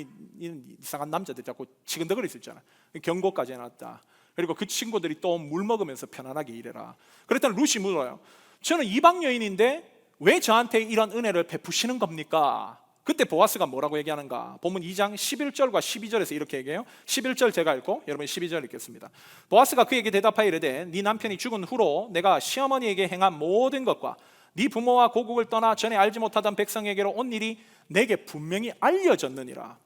이상한 남자들 자꾸 치근덕거릴 수 있잖아. 경고까지 해놨다. 그리고 그 친구들이 또 물 먹으면서 편안하게 일해라. 그랬더니 룻이 물어요. 저는 이방 여인인데 왜 저한테 이런 은혜를 베푸시는 겁니까? 그때 보아스가 뭐라고 얘기하는가? 본문 2장 11절과 12절에서 이렇게 얘기해요. 11절 제가 읽고 여러분 12절 읽겠습니다. 보아스가 그에게 대답하여 이르되 네 남편이 죽은 후로 내가 시어머니에게 행한 모든 것과 네 부모와 고국을 떠나 전에 알지 못하던 백성에게로 온 일이 내게 분명히 알려졌느니라.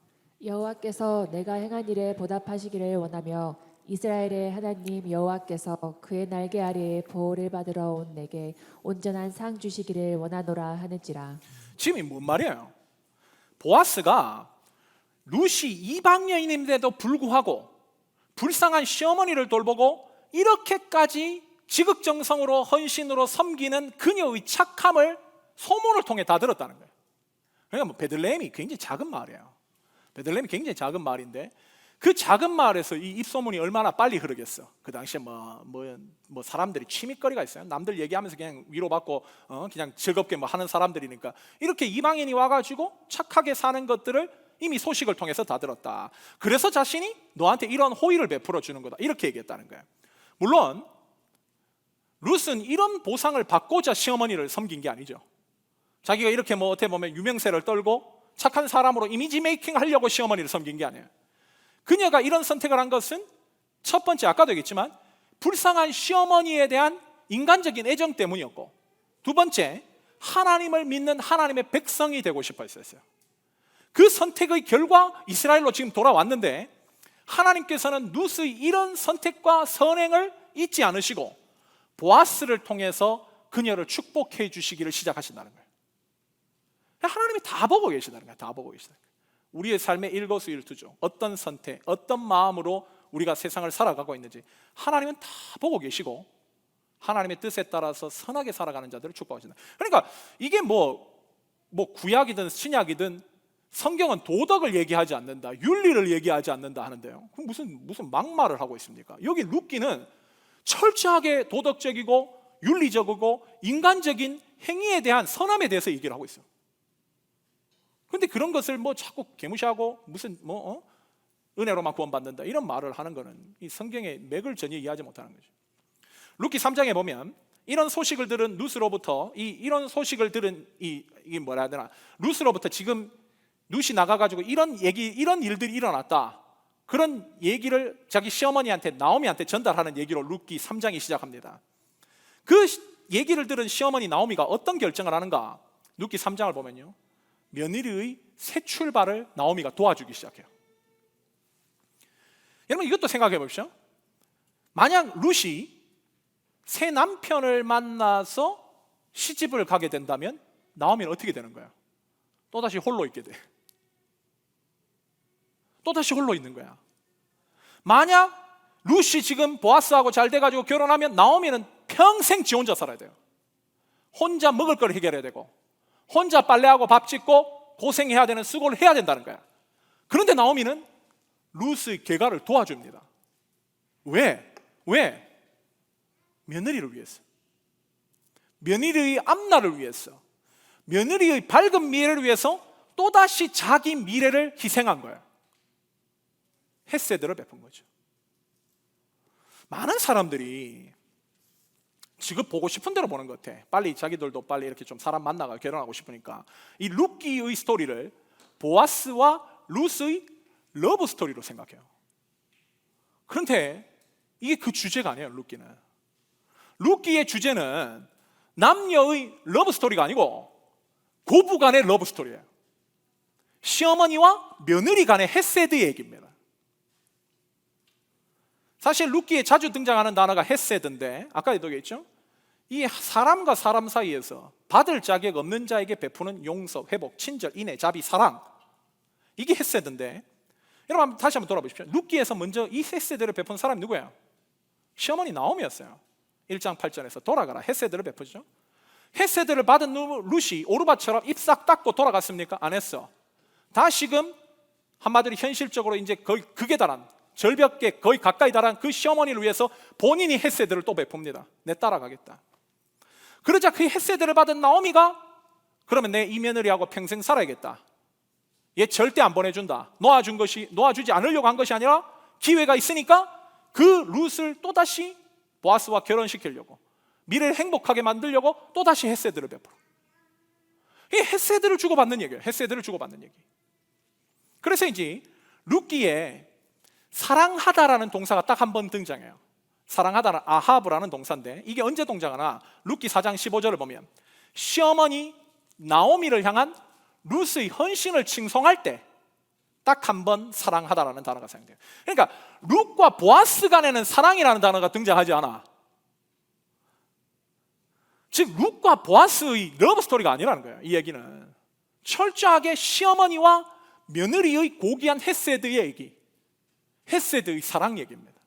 여호와께서 내가 행한 일에 보답하시기를 원하며 이스라엘의 하나님 여호와께서 그의 날개 아래에 보호를 받으러 온 내게 온전한 상 주시기를 원하노라 하는지라. 지금 이 뭔 말이에요? 보아스가 룻이 이방 여인인데도 불구하고 불쌍한 시어머니를 돌보고 이렇게까지 지극정성으로 헌신으로 섬기는 그녀의 착함을 소문을 통해 다 들었다는 거예요. 그러니까 베들레헴이 굉장히 작은 마을이에요. 베들레헴이 굉장히 작은 마을인데 그 작은 마을에서 이 입소문이 얼마나 빨리 흐르겠어. 그 당시에 뭐 사람들이 취미거리가 있어요. 남들 얘기하면서 그냥 위로받고 그냥 즐겁게 하는 사람들이니까 이렇게 이방인이 와가지고 착하게 사는 것들을 이미 소식을 통해서 다 들었다. 그래서 자신이 너한테 이런 호의를 베풀어 주는 거다. 이렇게 얘기했다는 거예요. 물론 룻은 이런 보상을 받고자 시어머니를 섬긴 게 아니죠. 자기가 이렇게 어떻게 보면 유명세를 떨고 착한 사람으로 이미지 메이킹 하려고 시어머니를 섬긴 게 아니에요. 그녀가 이런 선택을 한 것은 첫 번째 아까도 얘기했지만 불쌍한 시어머니에 대한 인간적인 애정 때문이었고 두 번째 하나님을 믿는 하나님의 백성이 되고 싶어 했었어요. 그 선택의 결과 이스라엘로 지금 돌아왔는데 하나님께서는 룻의 이런 선택과 선행을 잊지 않으시고 보아스를 통해서 그녀를 축복해 주시기를 시작하신다는 거예요. 하나님이 다 보고 계시다는 거예요. 다 보고 계시다는 거예요. 우리의 삶의 일거수일투족, 어떤 선택, 어떤 마음으로 우리가 세상을 살아가고 있는지 하나님은 다 보고 계시고 하나님의 뜻에 따라서 선하게 살아가는 자들을 축복하신다. 그러니까 이게 뭐 구약이든 신약이든 성경은 도덕을 얘기하지 않는다, 윤리를 얘기하지 않는다 하는데요. 그럼 무슨 막말을 하고 있습니까? 여기 룻기는 철저하게 도덕적이고 윤리적이고 인간적인 행위에 대한 선함에 대해서 얘기를 하고 있어요. 근데 그런 것을 자꾸 개무시하고 무슨 은혜로만 구원받는다 이런 말을 하는 것은 이 성경의 맥을 전혀 이해하지 못하는 거죠. 룻기 3장에 보면 이런 소식을 들은 룻으로부터 이런 소식을 들은 이게 뭐라 해야 되나, 룻으로부터 지금 룻이 나가가지고 이런 일들이 일어났다, 그런 얘기를 자기 시어머니한테 나오미한테 전달하는 얘기로 룻기 3장이 시작합니다. 그 얘기를 들은 시어머니 나오미가 어떤 결정을 하는가? 룻기 3장을 보면요, 며느리의 새 출발을 나오미가 도와주기 시작해요. 여러분 이것도 생각해 보십시오. 만약 룻이 새 남편을 만나서 시집을 가게 된다면 나오미는 어떻게 되는 거야? 또다시 홀로 있게 돼. 또다시 홀로 있는 거야. 만약 룻이 지금 보아스하고 잘 돼가지고 결혼하면 나오미는 평생 지 혼자 살아야 돼요. 혼자 먹을 걸 해결해야 되고 혼자 빨래하고 밥 짓고 고생해야 되는 수고를 해야 된다는 거야. 그런데 나오미는 룻의 개가를 도와줍니다. 왜? 며느리를 위해서, 며느리의 앞날을 위해서, 며느리의 밝은 미래를 위해서 또다시 자기 미래를 희생한 거예요. 헤세드를 베푼 거죠. 많은 사람들이 지금 보고 싶은 대로 보는 것 같아. 빨리 자기들도 빨리 이렇게 좀 사람 만나가 결혼하고 싶으니까 이 룻기의 스토리를 보아스와 룻의 러브 스토리로 생각해요. 그런데 이게 그 주제가 아니에요. 룻기의 주제는 남녀의 러브 스토리가 아니고 고부 간의 러브 스토리예요. 시어머니와 며느리 간의 헤세드 얘기입니다. 사실 룻기에 자주 등장하는 단어가 헤세드인데 아까 얘기했죠? 이 사람과 사람 사이에서 받을 자격 없는 자에게 베푸는 용서, 회복, 친절, 인애, 자비, 사랑, 이게 헤세드인데, 여러분 다시 한번 돌아보십시오. 룻기에서 먼저 이 헤세드를 베푼 사람이 누구예요? 시어머니 나오미였어요. 1장 8절에서 돌아가라 헤세드를 베푸죠. 헤세드를 받은 룻이 오르바처럼 입 싹 닦고 돌아갔습니까? 안 했어. 다시금 한마디로 현실적으로 이제 거의 극에 달한, 절벽에 거의 가까이 달한 그 시어머니를 위해서 본인이 헤세드를 또 베풉니다. 내 따라가겠다. 그러자 그 헤세드를 받은 나오미가 그러면 내 이 며느리하고 평생 살아야겠다, 얘 절대 안 보내준다, 놓아주지 않으려고 한 것이 아니라 기회가 있으니까 그 룻을 또다시 보아스와 결혼시키려고, 미래를 행복하게 만들려고 또다시 헤세드를 베풀어. 이게 헤세드를 주고받는 얘기예요. 헤세드를 주고받는 얘기. 그래서 이제 룻기에 사랑하다라는 동사가 딱 한 번 등장해요. 사랑하다는 아하브라는 동사인데 이게 언제 등장하나? 룻기 4장 15절을 보면 시어머니 나오미를 향한 룻의 헌신을 칭송할 때 딱 한 번 사랑하다라는 단어가 사용돼요. 그러니까 룻과 보아스 간에는 사랑이라는 단어가 등장하지 않아. 즉 룻과 보아스의 러브 스토리가 아니라는 거예요. 이 얘기는 철저하게 시어머니와 며느리의 고귀한 헤세드의 얘기, 헤세드의 사랑 얘기입니다.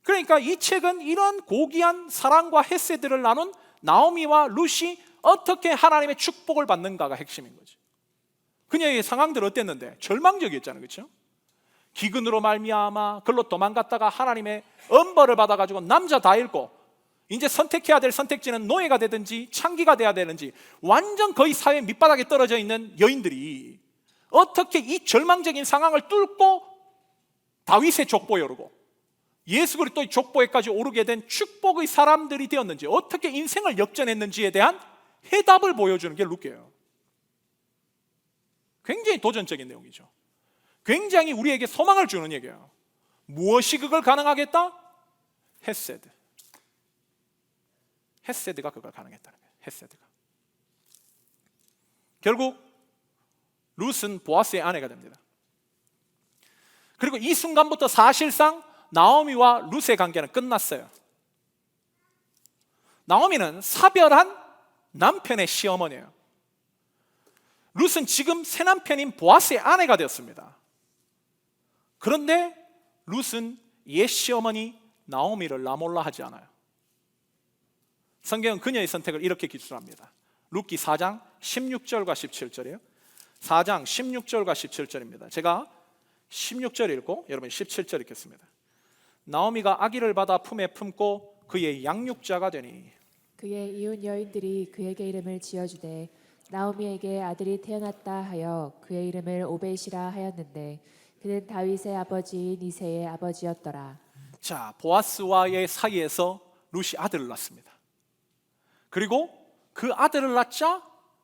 그러니까 이 책은 이런 고귀한 사랑과 헤세드를 나눈 나오미와 룻이 어떻게 하나님의 축복을 받는가가 핵심인 거죠. 그녀의 상황들 어땠는데? 절망적이었잖아요. 그렇죠? 기근으로 말미암아 글로 도망갔다가 하나님의 엄벌을 받아가지고 남자 다 잃고 이제 선택해야 될 선택지는 노예가 되든지 창기가 돼야 되는지 완전 거의 사회 밑바닥에 떨어져 있는 여인들이 어떻게 이 절망적인 상황을 뚫고 다윗의 족보에 오르고 예수 그리스도의 족보에까지 오르게 된 축복의 사람들이 되었는지, 어떻게 인생을 역전했는지에 대한 해답을 보여주는 게 룻기예요. 굉장히 도전적인 내용이죠. 굉장히 우리에게 소망을 주는 얘기예요. 무엇이 그걸 가능하겠다? 헤세드. 헤세드가 그걸 가능했다는 거예요. 헤세드가. 결국 룻은 보아스의 아내가 됩니다. 그리고 이 순간부터 사실상 나오미와 룻의 관계는 끝났어요. 나오미는 사별한 남편의 시어머니예요. 룻은 지금 새 남편인 보아스의 아내가 되었습니다. 그런데 룻은 옛 시어머니 나오미를 나몰라 하지 않아요. 성경은 그녀의 선택을 이렇게 기술합니다. 룻기 4장 16절과 17절이에요. 4장 16절과 17절입니다. 제가 16절 읽고 여러분 17절 읽겠습니다. 나오미가 아기를 받아 품에 품고 그의 양육자가 되니 그의 이웃 여인들이 그에게 이름을 지어주되 나오미에게 아들이 태어났다 하여 그의 이름을 오벳이라 하였는데 그는 다윗의 아버지인 이새의 아버지였더라. 자, 보아스와의 사이에서 룻이 아들을 낳습니다. 그리고 그 아들을 낳자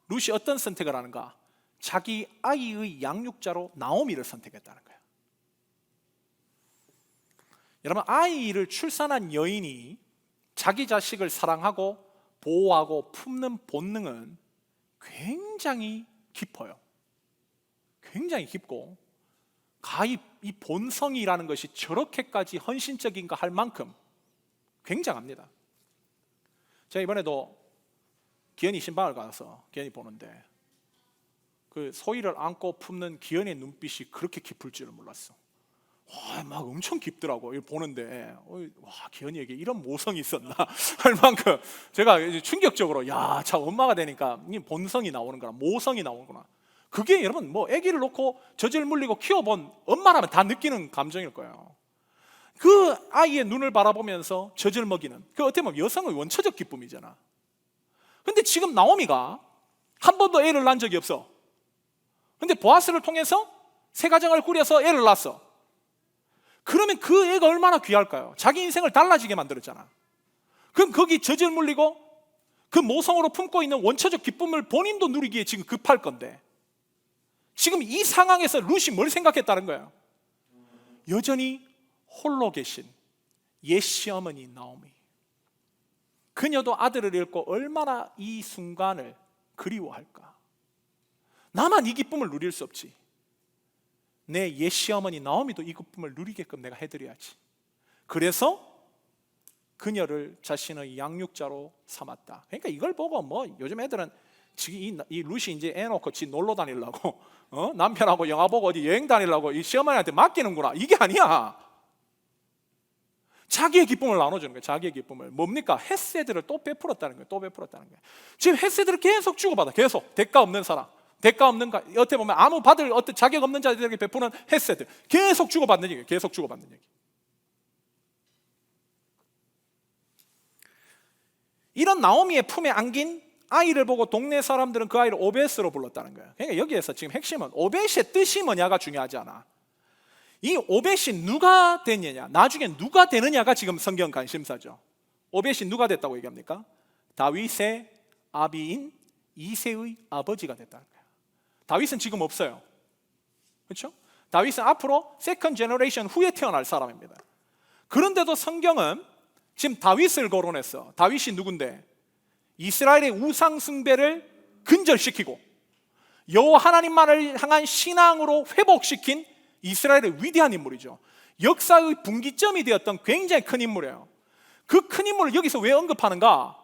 룻이 어떤 선택을 하는가? 자기 아이의 양육자로 나오미를 선택했다는 거예요. 여러분, 아이를 출산한 여인이 자기 자식을 사랑하고 보호하고 품는 본능은 굉장히 깊어요. 굉장히 깊고 가히 이 본성이라는 것이 저렇게까지 헌신적인가 할 만큼 굉장합니다. 제가 이번에도 기현이 신방을 가서 기현이 보는데 그 소희를 안고 품는 기현의 눈빛이 그렇게 깊을 줄은 몰랐어. 와, 막 엄청 깊더라고. 이걸 보는데 와, 기현이에게 이런 모성이 있었나 할 만큼 제가 이제 충격적으로 야, 참 엄마가 되니까 이 본성이 나오는구나, 모성이 나오는구나. 그게 여러분 뭐 아기를 놓고 젖을 물리고 키워본 엄마라면 다 느끼는 감정일 거예요. 그 아이의 눈을 바라보면서 젖을 먹이는 그 어떻게 보면 여성의 원초적 기쁨이잖아. 근데 지금 나오미가 한 번도 애를 낳은 적이 없어. 근데 보아스를 통해서 새 가정을 꾸려서 애를 낳았어. 그러면 그 애가 얼마나 귀할까요? 자기 인생을 달라지게 만들었잖아. 그럼 거기 젖을 물리고 그 모성으로 품고 있는 원초적 기쁨을 본인도 누리기에 지금 급할 건데 지금 이 상황에서 룻이 뭘 생각했다는 거예요? 여전히 홀로 계신 옛 시어머니 나오미, 그녀도 아들을 잃고 얼마나 이 순간을 그리워할까. 나만 이 기쁨을 누릴 수 없지. 내 옛 시어머니 나오미도 이 기쁨을 누리게끔 내가 해드려야지. 그래서 그녀를 자신의 양육자로 삼았다. 그러니까 이걸 보고 뭐 요즘 애들은 이 룻이 이제 애 놓고 지 놀러 다니려고 남편하고 영화 보고 어디 여행 다니려고 이 시어머니한테 맡기는구나, 이게 아니야. 자기의 기쁨을 나눠주는 거예요. 자기의 기쁨을 뭡니까? 헤세드를 또 베풀었다는 거예요. 또 베풀었다는 거예요. 지금 헤세드를 계속 주고받아. 계속 대가 없는 사람, 대가 없는 가 어떻게 보면 아무 받을 어떤 자격 없는 자들에게 베푸는 헤세드, 계속 주고받는 얘기예요. 계속 주고받는 얘기. 이런 나오미의 품에 안긴 아이를 보고 동네 사람들은 그 아이를 오벳으로 불렀다는 거예요. 그러니까 여기에서 지금 핵심은 오벳의 뜻이 뭐냐가 중요하지 않아. 이 오벳이 누가 됐느냐, 나중에 누가 되느냐가 지금 성경 관심사죠. 오벳이 누가 됐다고 얘기합니까? 다윗의 아비인 이새의 아버지가 됐다는 거예요. 다윗은 지금 없어요. 그렇죠? 다윗은 앞으로 세컨 제너레이션 후에 태어날 사람입니다. 그런데도 성경은 지금 다윗을 거론했어. 다윗이 누군데? 이스라엘의 우상 숭배를 근절시키고 여호와 하나님만을 향한 신앙으로 회복시킨 이스라엘의 위대한 인물이죠. 역사의 분기점이 되었던 굉장히 큰 인물이에요. 그 큰 인물을 여기서 왜 언급하는가?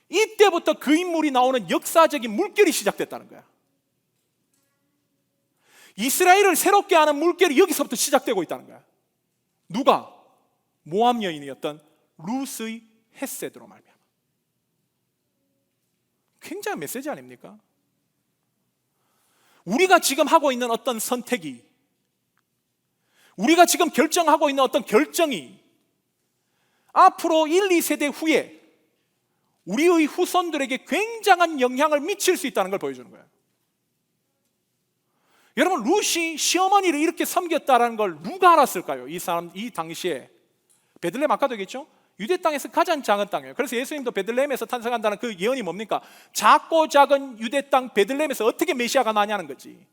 이때부터 그 인물이 나오는 역사적인 물결이 시작됐다는 거야. 이스라엘을 새롭게 하는 물결이 여기서부터 시작되고 있다는 거야. 누가? 모압 여인이었던 룻의 헤세드로 말미암아. 굉장한 메시지 아닙니까? 우리가 지금 하고 있는 어떤 선택이, 우리가 지금 결정하고 있는 어떤 결정이 앞으로 1, 2세대 후에 우리의 후손들에게 굉장한 영향을 미칠 수 있다는 걸 보여주는 거예요. 여러분, 룻이 시어머니를 이렇게 섬겼다는 걸 누가 알았을까요? 이 당시에 베들레헴 아까도 얘기했죠? 유대 땅에서 가장 작은 땅이에요. 그래서 예수님도 베들레헴에서 탄생한다는 그 예언이 뭡니까? 작고 작은 유대 땅 베들레헴에서 어떻게 메시아가 나냐는 거지.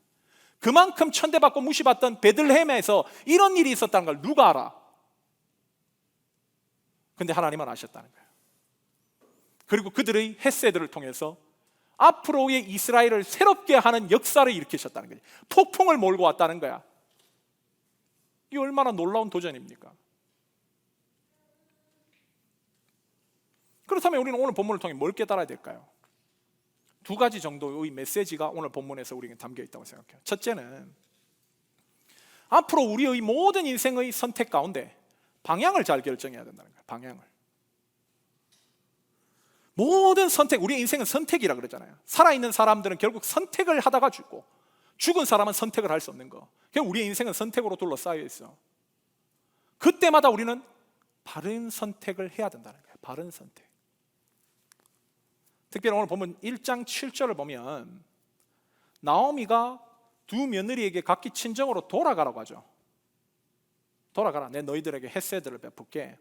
그만큼 천대받고 무시받던 베들레헴에서 이런 일이 있었다는 걸 누가 알아? 근데 하나님은 아셨다는 거예요. 그리고 그들의 헤세드를 통해서 앞으로의 이스라엘을 새롭게 하는 역사를 일으키셨다는 거예요. 폭풍을 몰고 왔다는 거야. 이 얼마나 놀라운 도전입니까? 그렇다면 우리는 오늘 본문을 통해 뭘 깨달아야 될까요? 두 가지 정도의 메시지가 오늘 본문에서 우리에게 담겨 있다고 생각해요. 첫째는 앞으로 우리의 모든 인생의 선택 가운데 방향을 잘 결정해야 된다는 거예요. 방향을. 모든 선택, 우리의 인생은 선택이라 그러잖아요. 살아있는 사람들은 결국 선택을 하다가 죽고, 죽은 사람은 선택을 할 수 없는 거. 그러니까 우리의 인생은 선택으로 둘러싸여 있어. 그때마다 우리는 바른 선택을 해야 된다는 거예요. 바른 선택. 특별히 오늘 보면 1장 7절을 보면 나오미가 두 며느리에게 각기 친정으로 돌아가라고 하죠. 돌아가라, 내 너희들에게 헤세드를 베풀게.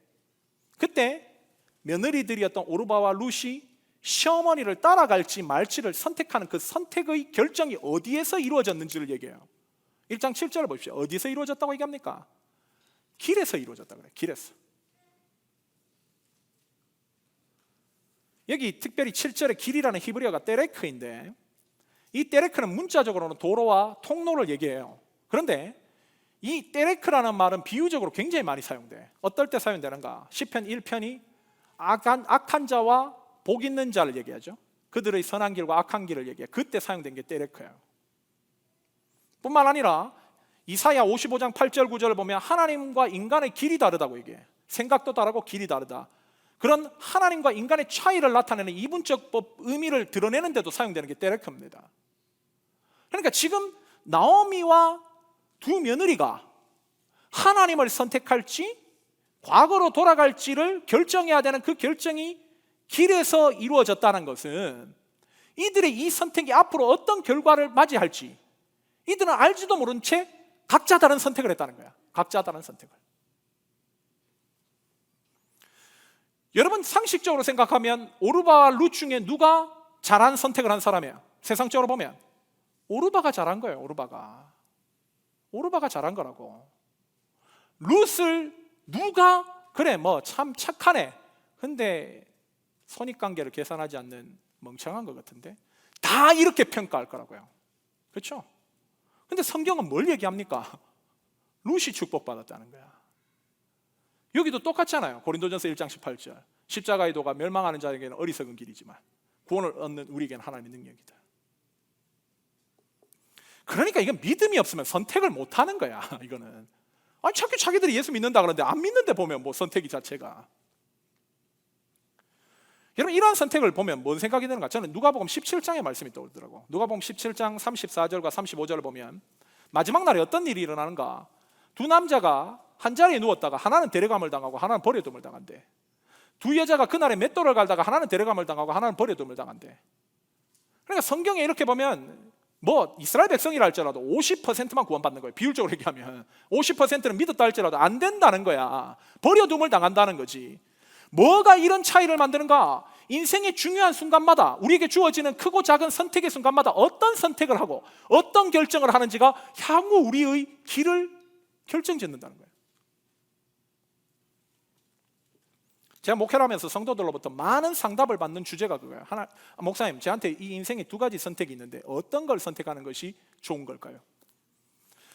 그때 며느리들이었던 오르바와 룻이 시어머니를 따라갈지 말지를 선택하는 그 선택의 결정이 어디에서 이루어졌는지를 얘기해요. 1장 7절을 보십시오. 어디서 이루어졌다고 얘기합니까? 길에서 이루어졌다고 그래요. 길에서. 여기 특별히 7절에 길이라는 히브리어가 테레크인데, 이 테레크는 문자적으로는 도로와 통로를 얘기해요. 그런데 이 테레크라는 말은 비유적으로 굉장히 많이 사용돼. 어떨 때 사용되는가? 시편 1편이 악한 자와 복 있는 자를 얘기하죠. 그들의 선한 길과 악한 길을 얘기해. 그때 사용된 게 테레크예요. 뿐만 아니라 이사야 55장 8절 9절을 보면 하나님과 인간의 길이 다르다고 얘기해. 생각도 다르고 길이 다르다. 그런 하나님과 인간의 차이를 나타내는 이분적 의미를 드러내는 데도 사용되는 게 테레크입니다. 그러니까 지금 나오미와 두 며느리가 하나님을 선택할지 과거로 돌아갈지를 결정해야 되는 그 결정이 길에서 이루어졌다는 것은 이들의 이 선택이 앞으로 어떤 결과를 맞이할지 이들은 알지도 모른 채 각자 다른 선택을 했다는 거야. 각자 다른 선택을. 여러분 상식적으로 생각하면 오르바와 룻 중에 누가 잘한 선택을 한 사람이에요? 세상적으로 보면 오르바가 잘한 거예요. 오르바가 잘한 거라고. 룻을 누가 그래 뭐 참 착하네, 근데 선입관계를 계산하지 않는 멍청한 것 같은데, 다 이렇게 평가할 거라고요. 그렇죠? 근데 성경은 뭘 얘기합니까? 룻이 축복받았다는 거야. 여기도 똑같잖아요. 고린도전서 1장 18절 십자가의 도가 멸망하는 자에게는 어리석은 길이지만 구원을 얻는 우리에게는 하나님의 능력이다. 그러니까 이건 믿음이 없으면 선택을 못 하는 거야. 이거는 아니 자기들이 예수 믿는다 그러는데 안 믿는데 보면 뭐 선택이 자체가. 여러분 이러한 선택을 보면 뭔 생각이 드는가? 저는 누가복음 17장의 말씀이 떠오르더라고. 누가복음 17장 34절과 35절을 보면 마지막 날에 어떤 일이 일어나는가? 두 남자가 한 자리에 누웠다가 하나는 데려감을 당하고 하나는 버려둠을 당한대. 두 여자가 그날에 맷돌을 갈다가 하나는 데려감을 당하고 하나는 버려둠을 당한대. 그러니까 성경에 이렇게 보면 뭐 이스라엘 백성이라 할지라도 50%만 구원받는 거예요. 비율적으로 얘기하면 50%는 믿었다 할지라도 안 된다는 거야. 버려둠을 당한다는 거지. 뭐가 이런 차이를 만드는가? 인생의 중요한 순간마다 우리에게 주어지는 크고 작은 선택의 순간마다 어떤 선택을 하고 어떤 결정을 하는지가 향후 우리의 길을 결정짓는다는 거예요. 제가 목회를 하면서 성도들로부터 많은 상담을 받는 주제가 그거예요. 목사님, 저한테 이 인생에 두 가지 선택이 있는데 어떤 걸 선택하는 것이 좋은 걸까요?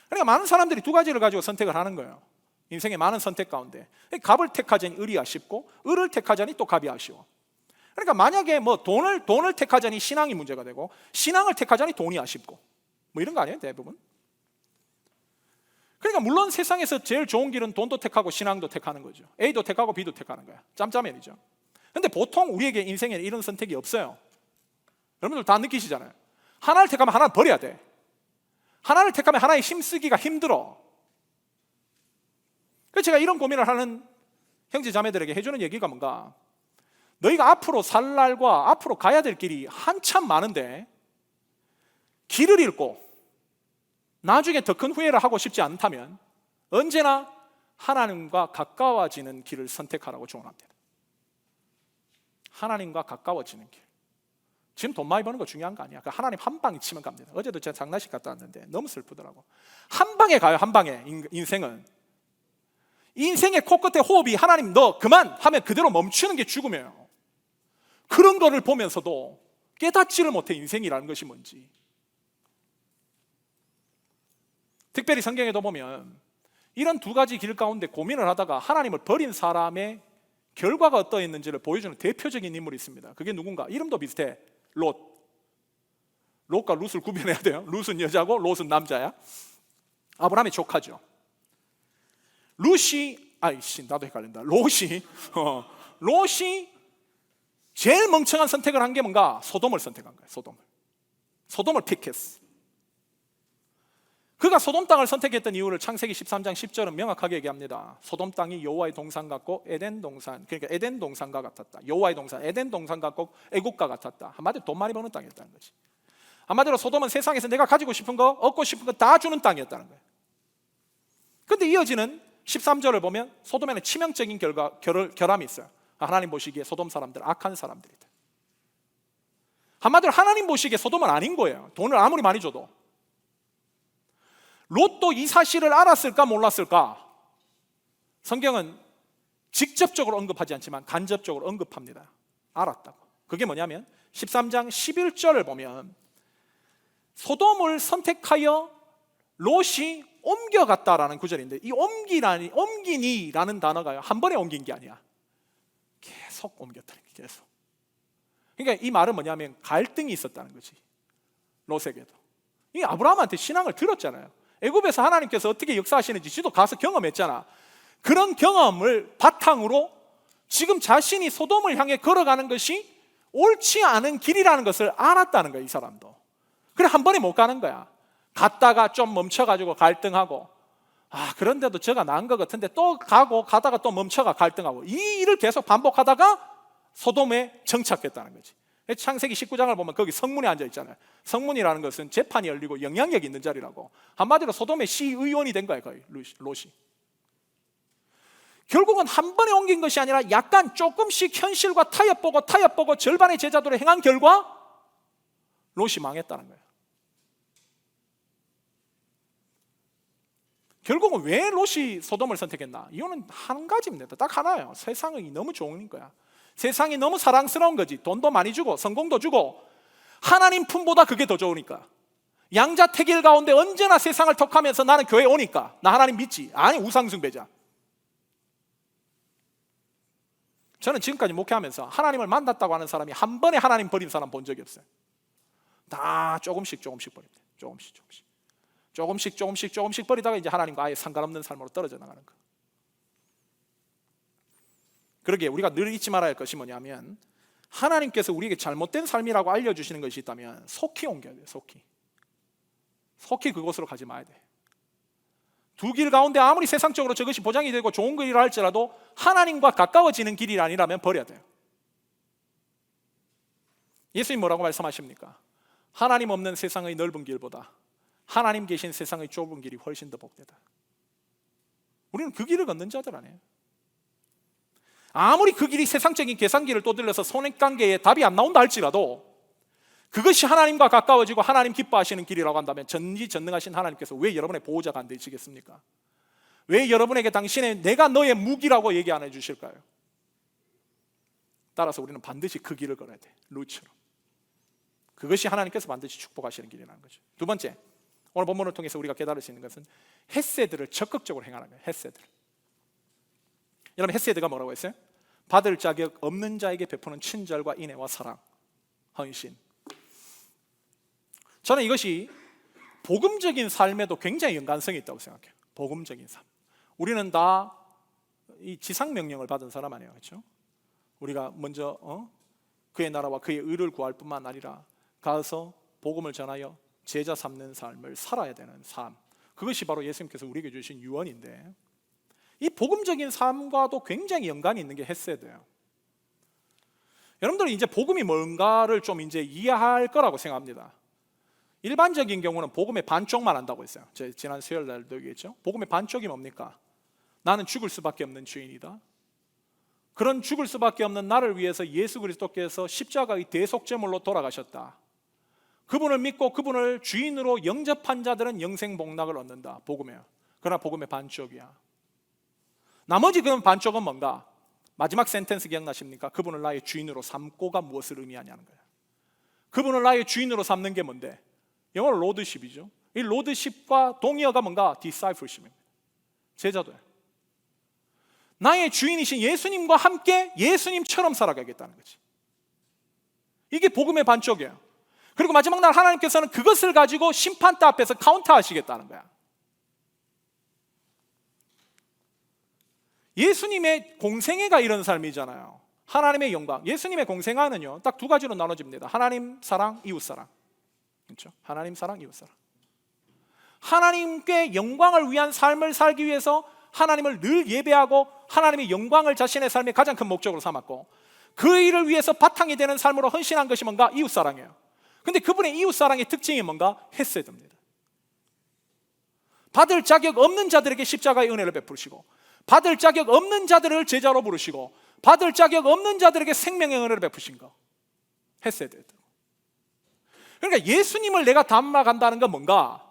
그러니까 많은 사람들이 두 가지를 가지고 선택을 하는 거예요. 인생의 많은 선택 가운데 갑을 택하자니 을이 아쉽고 을을 택하자니 또 갑이 아쉬워. 그러니까 만약에 뭐 돈을 택하자니 신앙이 문제가 되고 신앙을 택하자니 돈이 아쉽고 뭐 이런 거 아니에요, 대부분? 그러니까 물론 세상에서 제일 좋은 길은 돈도 택하고 신앙도 택하는 거죠. A도 택하고 B도 택하는 거야. 짬짜면이죠. 근데 보통 우리에게 인생에 이런 선택이 없어요. 여러분들 다 느끼시잖아요. 하나를 택하면 하나를 버려야 돼. 하나를 택하면 하나에 힘쓰기가 힘들어. 그래서 제가 이런 고민을 하는 형제 자매들에게 해주는 얘기가 뭔가, 너희가 앞으로 살 날과 앞으로 가야 될 길이 한참 많은데 길을 잃고 나중에 더 큰 후회를 하고 싶지 않다면 언제나 하나님과 가까워지는 길을 선택하라고 조언합니다. 하나님과 가까워지는 길. 지금 돈 많이 버는 거 중요한 거 아니야. 하나님 한 방에 치면 갑니다. 어제도 제가 장례식 갔다 왔는데 너무 슬프더라고. 한 방에 가요. 한 방에. 인생은 인생의 코끝에 호흡이 하나님 너 그만 하면 그대로 멈추는 게 죽음이에요. 그런 거를 보면서도 깨닫지를 못해. 인생이라는 것이 뭔지. 특별히 성경에도 보면 이런 두 가지 길 가운데 고민을 하다가 하나님을 버린 사람의 결과가 어떠했는지를 보여주는 대표적인 인물이 있습니다. 그게 누군가? 이름도 비슷해. 롯. 롯과 룻을 구별해야 돼요. 룻은 여자고 롯은 남자야. 아브라함의 조카죠. 나도 헷갈린다. 롯이 제일 멍청한 선택을 한 게 뭔가? 소돔을 선택한 거예요. 소돔을 픽했어. 그가 소돔 땅을 선택했던 이유를 창세기 13장 10절은 명확하게 얘기합니다. 소돔 땅이 여호와의 동산 같고 에덴 동산, 그러니까 에덴 동산과 같았다. 여호와의 동산, 에덴 동산 같고 애국과 같았다. 한마디로 돈 많이 버는 땅이었다는 거지. 한마디로 소돔은 세상에서 내가 가지고 싶은 거, 얻고 싶은 거 다 주는 땅이었다는 거예요. 그런데 이어지는 13절을 보면 소돔에는 치명적인 결함이 있어요. 하나님 보시기에 소돔 사람들 악한 사람들이다. 한마디로 하나님 보시기에 소돔은 아닌 거예요. 돈을 아무리 많이 줘도. 롯도 이 사실을 알았을까 몰랐을까? 성경은 직접적으로 언급하지 않지만 간접적으로 언급합니다. 알았다고. 그게 뭐냐면 13장 11절을 보면 소돔을 선택하여 롯이 옮겨갔다라는 구절인데, 이 옮기니라는 단어가 한 번에 옮긴 게 아니야. 계속 옮겼다는 게 계속. 그러니까 이 말은 뭐냐면 갈등이 있었다는 거지. 롯에게도. 이 아브라함한테 신앙을 들었잖아요. 애굽에서 하나님께서 어떻게 역사하시는지 지도 가서 경험했잖아. 그런 경험을 바탕으로 지금 자신이 소돔을 향해 걸어가는 것이 옳지 않은 길이라는 것을 알았다는 거야, 이 사람도. 그래 한 번에 못 가는 거야. 갔다가 좀 멈춰가지고 갈등하고, 그런데도 저가 나은 것 같은데 또 가다가 또 멈춰가 갈등하고, 이 일을 계속 반복하다가 소돔에 정착했다는 거지. 창세기 19장을 보면 거기 성문에 앉아 있잖아요. 성문이라는 것은 재판이 열리고 영향력이 있는 자리라고. 한마디로 소돔의 시의원이 된 거예요, 거의 롯이. 결국은 한 번에 옮긴 것이 아니라 약간 조금씩 현실과 타협보고 절반의 제자도를 행한 결과 롯이 망했다는 거예요. 결국은 왜 롯이 소돔을 선택했나? 이유는 한 가지입니다. 딱 하나예요. 세상이 너무 좋은 거야. 세상이 너무 사랑스러운 거지. 돈도 많이 주고 성공도 주고 하나님 품보다 그게 더 좋으니까. 양자택일 가운데 언제나 세상을 턱하면서 나는 교회 오니까 나 하나님 믿지. 아니 우상숭배자. 저는 지금까지 목회하면서 하나님을 만났다고 하는 사람이 한 번에 하나님 버린 사람 본 적이 없어요. 다 조금씩 버립니다. 조금씩 버리다가 이제 하나님과 아예 상관없는 삶으로 떨어져 나가는 거. 그러기에 우리가 늘 잊지 말아야 할 것이 뭐냐면, 하나님께서 우리에게 잘못된 삶이라고 알려주시는 것이 있다면 속히 옮겨야 돼요. 속히 그곳으로 가지 마야 돼. 두 길 가운데 아무리 세상적으로 저것이 보장이 되고 좋은 길이라 할지라도 하나님과 가까워지는 길이 아니라면 버려야 돼요. 예수님 뭐라고 말씀하십니까? 하나님 없는 세상의 넓은 길보다 하나님 계신 세상의 좁은 길이 훨씬 더 복되다. 우리는 그 길을 걷는 자들 아니에요. 아무리 그 길이 세상적인 계산기를 떠들려서 손해관계에 답이 안 나온다 할지라도 그것이 하나님과 가까워지고 하나님 기뻐하시는 길이라고 한다면 전지전능하신 하나님께서 왜 여러분의 보호자가 안 되시겠습니까? 왜 여러분에게 당신의 내가 너의 무기라고 얘기 안 해주실까요? 따라서 우리는 반드시 그 길을 걸어야 돼. 롯처럼. 그것이 하나님께서 반드시 축복하시는 길이라는 거죠. 두 번째, 오늘 본문을 통해서 우리가 깨달을 수 있는 것은 헤세드를 적극적으로 행하는 거예요. 헤세드. 여러분 헤세드가 뭐라고 했어요? 받을 자격 없는 자에게 베푸는 친절과 인애와 사랑, 헌신. 저는 이것이 복음적인 삶에도 굉장히 연관성이 있다고 생각해요. 복음적인 삶. 우리는 다 이 지상 명령을 받은 사람 아니에요, 그렇죠? 우리가 먼저 그의 나라와 그의 의를 구할 뿐만 아니라 가서 복음을 전하여 제자 삼는 삶을 살아야 되는 삶. 그것이 바로 예수님께서 우리에게 주신 유언인데, 이 복음적인 삶과도 굉장히 연관이 있는 게 헤세드예요. 여러분들은 이제 복음이 뭔가를 좀 이제 이해할 거라고 생각합니다. 일반적인 경우는 복음의 반쪽만 안다고 했어요. 제가 지난 수요일 날도 얘기했죠. 복음의 반쪽이 뭡니까? 나는 죽을 수밖에 없는 죄인이다. 그런 죽을 수밖에 없는 나를 위해서 예수 그리스도께서 십자가의 대속제물로 돌아가셨다. 그분을 믿고 그분을 주인으로 영접한 자들은 영생 복락을 얻는다. 복음이에요. 그러나 복음의 반쪽이야. 나머지 그 반쪽은 뭔가? 마지막 센텐스 기억나십니까? 그분을 나의 주인으로 삼고가 무엇을 의미하냐는 거예요. 그분을 나의 주인으로 삼는 게 뭔데? 영어로 로드십이죠. 이 로드십과 동의어가 뭔가? 디사이플십입니다. 제자도예요. 나의 주인이신 예수님과 함께 예수님처럼 살아가겠다는 거지. 이게 복음의 반쪽이에요. 그리고 마지막 날 하나님께서는 그것을 가지고 심판대 앞에서 카운터하시겠다는 거야. 예수님의 공생애가 이런 삶이잖아요. 하나님의 영광. 예수님의 공생애는요, 딱 두 가지로 나눠집니다. 하나님 사랑, 이웃 사랑. 그렇죠? 하나님 사랑, 이웃 사랑. 하나님께 영광을 위한 삶을 살기 위해서 하나님을 늘 예배하고 하나님의 영광을 자신의 삶의 가장 큰 목적으로 삼았고, 그 일을 위해서 바탕이 되는 삶으로 헌신한 것이 뭔가? 이웃 사랑이에요. 근데 그분의 이웃 사랑의 특징이 뭔가? 헤세드입니다. 받을 자격 없는 자들에게 십자가의 은혜를 베푸시고, 받을 자격 없는 자들을 제자로 부르시고, 받을 자격 없는 자들에게 생명의 은혜를 베푸신 거, 헤세드. 그러니까 예수님을 내가 닮아간다는 건 뭔가?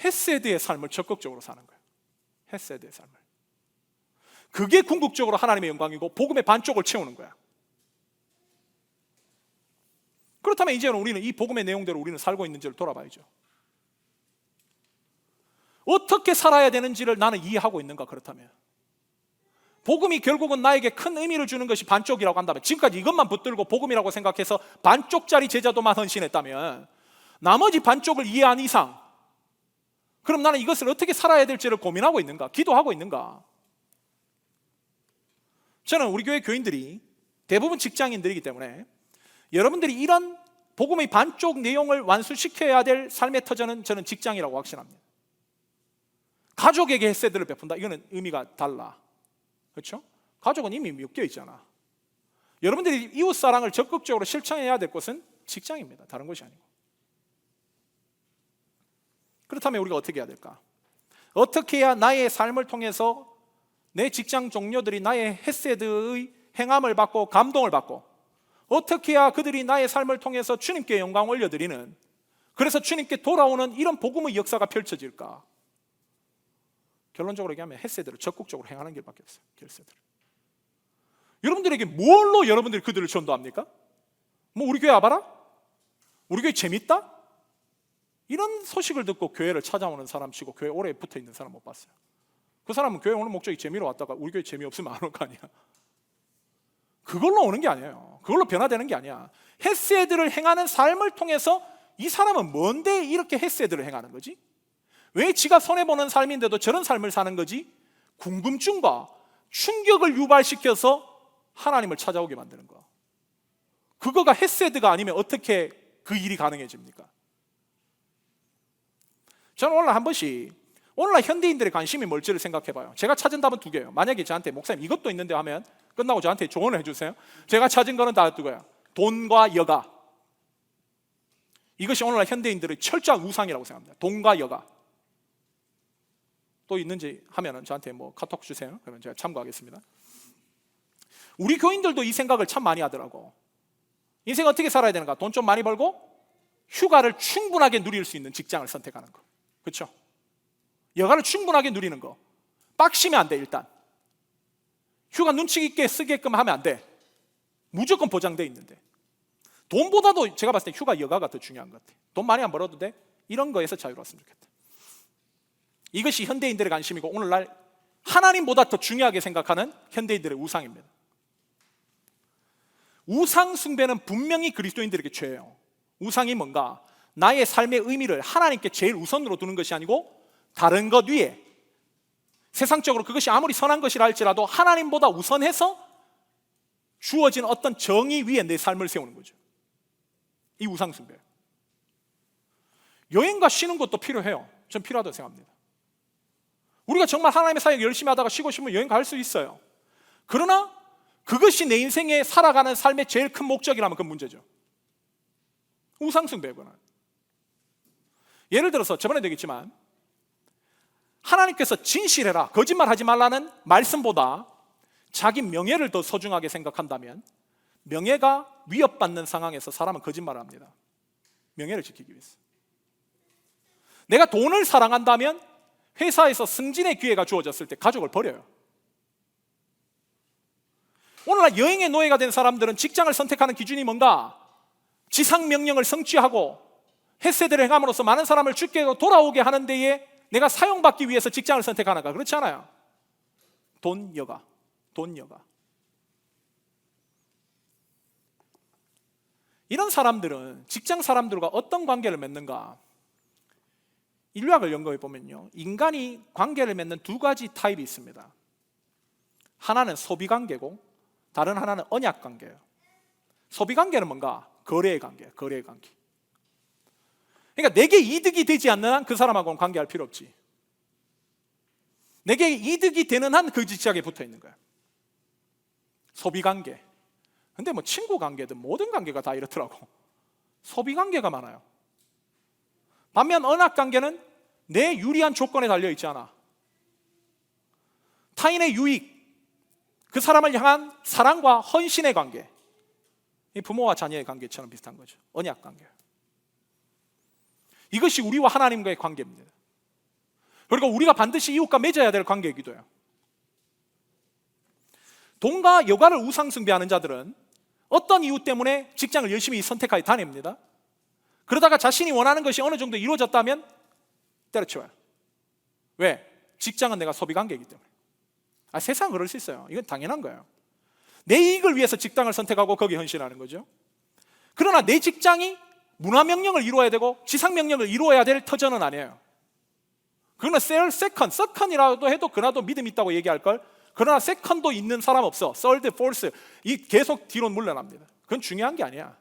헤세드의 삶을 적극적으로 사는 거예요. 헤세드의 삶을. 그게 궁극적으로 하나님의 영광이고 복음의 반쪽을 채우는 거야. 그렇다면 이제는 우리는 이 복음의 내용대로 우리는 살고 있는지를 돌아봐야죠. 어떻게 살아야 되는지를 나는 이해하고 있는가? 그렇다면 복음이 결국은 나에게 큰 의미를 주는 것이 반쪽이라고 한다면, 지금까지 이것만 붙들고 복음이라고 생각해서 반쪽짜리 제자도만 헌신했다면, 나머지 반쪽을 이해한 이상 그럼 나는 이것을 어떻게 살아야 될지를 고민하고 있는가? 기도하고 있는가? 저는 우리 교회 교인들이 대부분 직장인들이기 때문에 여러분들이 이런 복음의 반쪽 내용을 완수시켜야 될 삶의 터전은 저는 직장이라고 확신합니다. 가족에게 헤세드를 베푼다, 이거는 의미가 달라. 그렇죠? 가족은 이미 묶여 있잖아. 여러분들이 이웃 사랑을 적극적으로 실천해야 될 곳은 직장입니다. 다른 것이 아니고. 그렇다면 우리가 어떻게 해야 될까? 어떻게 해야 나의 삶을 통해서 내 직장 동료들이 나의 헤세드의 행함을 받고 감동을 받고, 어떻게 해야 그들이 나의 삶을 통해서 주님께 영광을 올려드리는, 그래서 주님께 돌아오는 이런 복음의 역사가 펼쳐질까? 결론적으로 얘기하면 헤세드를 적극적으로 행하는 길밖에 없어요. 헤세드를. 여러분들에게 뭘로 여러분들이 그들을 전도합니까? 뭐 우리 교회 와봐라? 우리 교회 재밌다? 이런 소식을 듣고 교회를 찾아오는 사람 치고 교회 오래 붙어 있는 사람 못 봤어요. 그 사람은 교회 오는 목적이 재미로 왔다가 우리 교회 재미없으면 안 올 거 아니야. 그걸로 오는 게 아니에요. 그걸로 변화되는 게 아니야. 헤세드를 행하는 삶을 통해서 이 사람은 뭔데 이렇게 헤세드를 행하는 거지? 왜 지가 손해보는 삶인데도 저런 삶을 사는 거지? 궁금증과 충격을 유발시켜서 하나님을 찾아오게 만드는 거. 그거가 헤세드가 아니면 어떻게 그 일이 가능해집니까? 저는 오늘날 현대인들의 관심이 뭘지를 생각해봐요. 제가 찾은 답은 두 개예요. 만약에 저한테 목사님 이것도 있는데 하면 끝나고 저한테 조언을 해주세요. 제가 찾은 거는 다 두 개야. 돈과 여가. 이것이 오늘날 현대인들의 철저한 우상이라고 생각합니다. 돈과 여가. 또 있는지 하면은 저한테 뭐 카톡 주세요. 그러면 제가 참고하겠습니다. 우리 교인들도 이 생각을 참 많이 하더라고. 인생 어떻게 살아야 되는가? 돈 좀 많이 벌고 휴가를 충분하게 누릴 수 있는 직장을 선택하는 거. 그렇죠? 여가를 충분하게 누리는 거. 빡시면 안 돼. 일단 휴가 눈치 있게 쓰게끔 하면 안 돼. 무조건 보장돼 있는데, 돈보다도 제가 봤을 때 휴가 여가가 더 중요한 것 같아. 돈 많이 안 벌어도 돼. 이런 거에서 자유로웠으면 좋겠다. 이것이 현대인들의 관심이고 오늘날 하나님보다 더 중요하게 생각하는 현대인들의 우상입니다. 우상 숭배는 분명히 그리스도인들에게 죄예요. 우상이 뭔가? 나의 삶의 의미를 하나님께 제일 우선으로 두는 것이 아니고 다른 것 위에, 세상적으로 그것이 아무리 선한 것이라 할지라도 하나님보다 우선해서 주어진 어떤 정의 위에 내 삶을 세우는 거죠. 이 우상 숭배. 여행과 쉬는 것도 필요해요. 전 필요하다고 생각합니다. 우리가 정말 하나님의 사역 열심히 하다가 쉬고 싶으면 여행 갈 수 있어요. 그러나 그것이 내 인생에 살아가는 삶의 제일 큰 목적이라면 그건 문제죠. 우상 숭배구나. 예를 들어서 저번에도 얘기했지만 하나님께서 진실해라, 거짓말하지 말라는 말씀보다 자기 명예를 더 소중하게 생각한다면 명예가 위협받는 상황에서 사람은 거짓말을 합니다. 명예를 지키기 위해서. 내가 돈을 사랑한다면 회사에서 승진의 기회가 주어졌을 때 가족을 버려요. 오늘날 여행의 노예가 된 사람들은 직장을 선택하는 기준이 뭔가? 지상명령을 성취하고 헤세드를 행함으로써 많은 사람을 주께로 돌아오게 하는 데에 내가 사용받기 위해서 직장을 선택하는가? 그렇지 않아요. 돈 여가. 이런 사람들은 직장 사람들과 어떤 관계를 맺는가? 인류학을 연구해 보면요, 인간이 관계를 맺는 두 가지 타입이 있습니다. 하나는 소비 관계고 다른 하나는 언약 관계예요. 소비 관계는 뭔가? 거래의 관계예요. 거래의 관계. 그러니까 내게 이득이 되지 않는 한 그 사람하고는 관계할 필요 없지. 내게 이득이 되는 한 그 직장에 붙어 있는 거야. 소비 관계. 근데 뭐 친구 관계든 모든 관계가 다 이렇더라고. 소비 관계가 많아요. 반면 언약 관계는 내 유리한 조건에 달려 있지 않아. 타인의 유익, 그 사람을 향한 사랑과 헌신의 관계. 이 부모와 자녀의 관계처럼 비슷한 거죠. 언약 관계. 이것이 우리와 하나님과의 관계입니다. 그리고 우리가 반드시 이웃과 맺어야 될 관계이기도 해요. 돈과 여가를 우상숭배하는 자들은 어떤 이유 때문에 직장을 열심히 선택하여 다닙니다. 그러다가 자신이 원하는 것이 어느 정도 이루어졌다면 때려치워요. 왜? 직장은 내가 소비관계이기 때문에. 세상은 그럴 수 있어요. 이건 당연한 거예요. 내 이익을 위해서 직장을 선택하고 거기에 헌신하는 거죠. 그러나 내 직장이 문화명령을 이루어야 되고 지상명령을 이루어야 될 터전은 아니에요. 그러나 세컨이라도 해도 그나도 믿음 있다고 얘기할 걸. 그러나 세컨도 있는 사람 없어. third, fourth 이 계속 뒤로 물러납니다. 그건 중요한 게 아니야.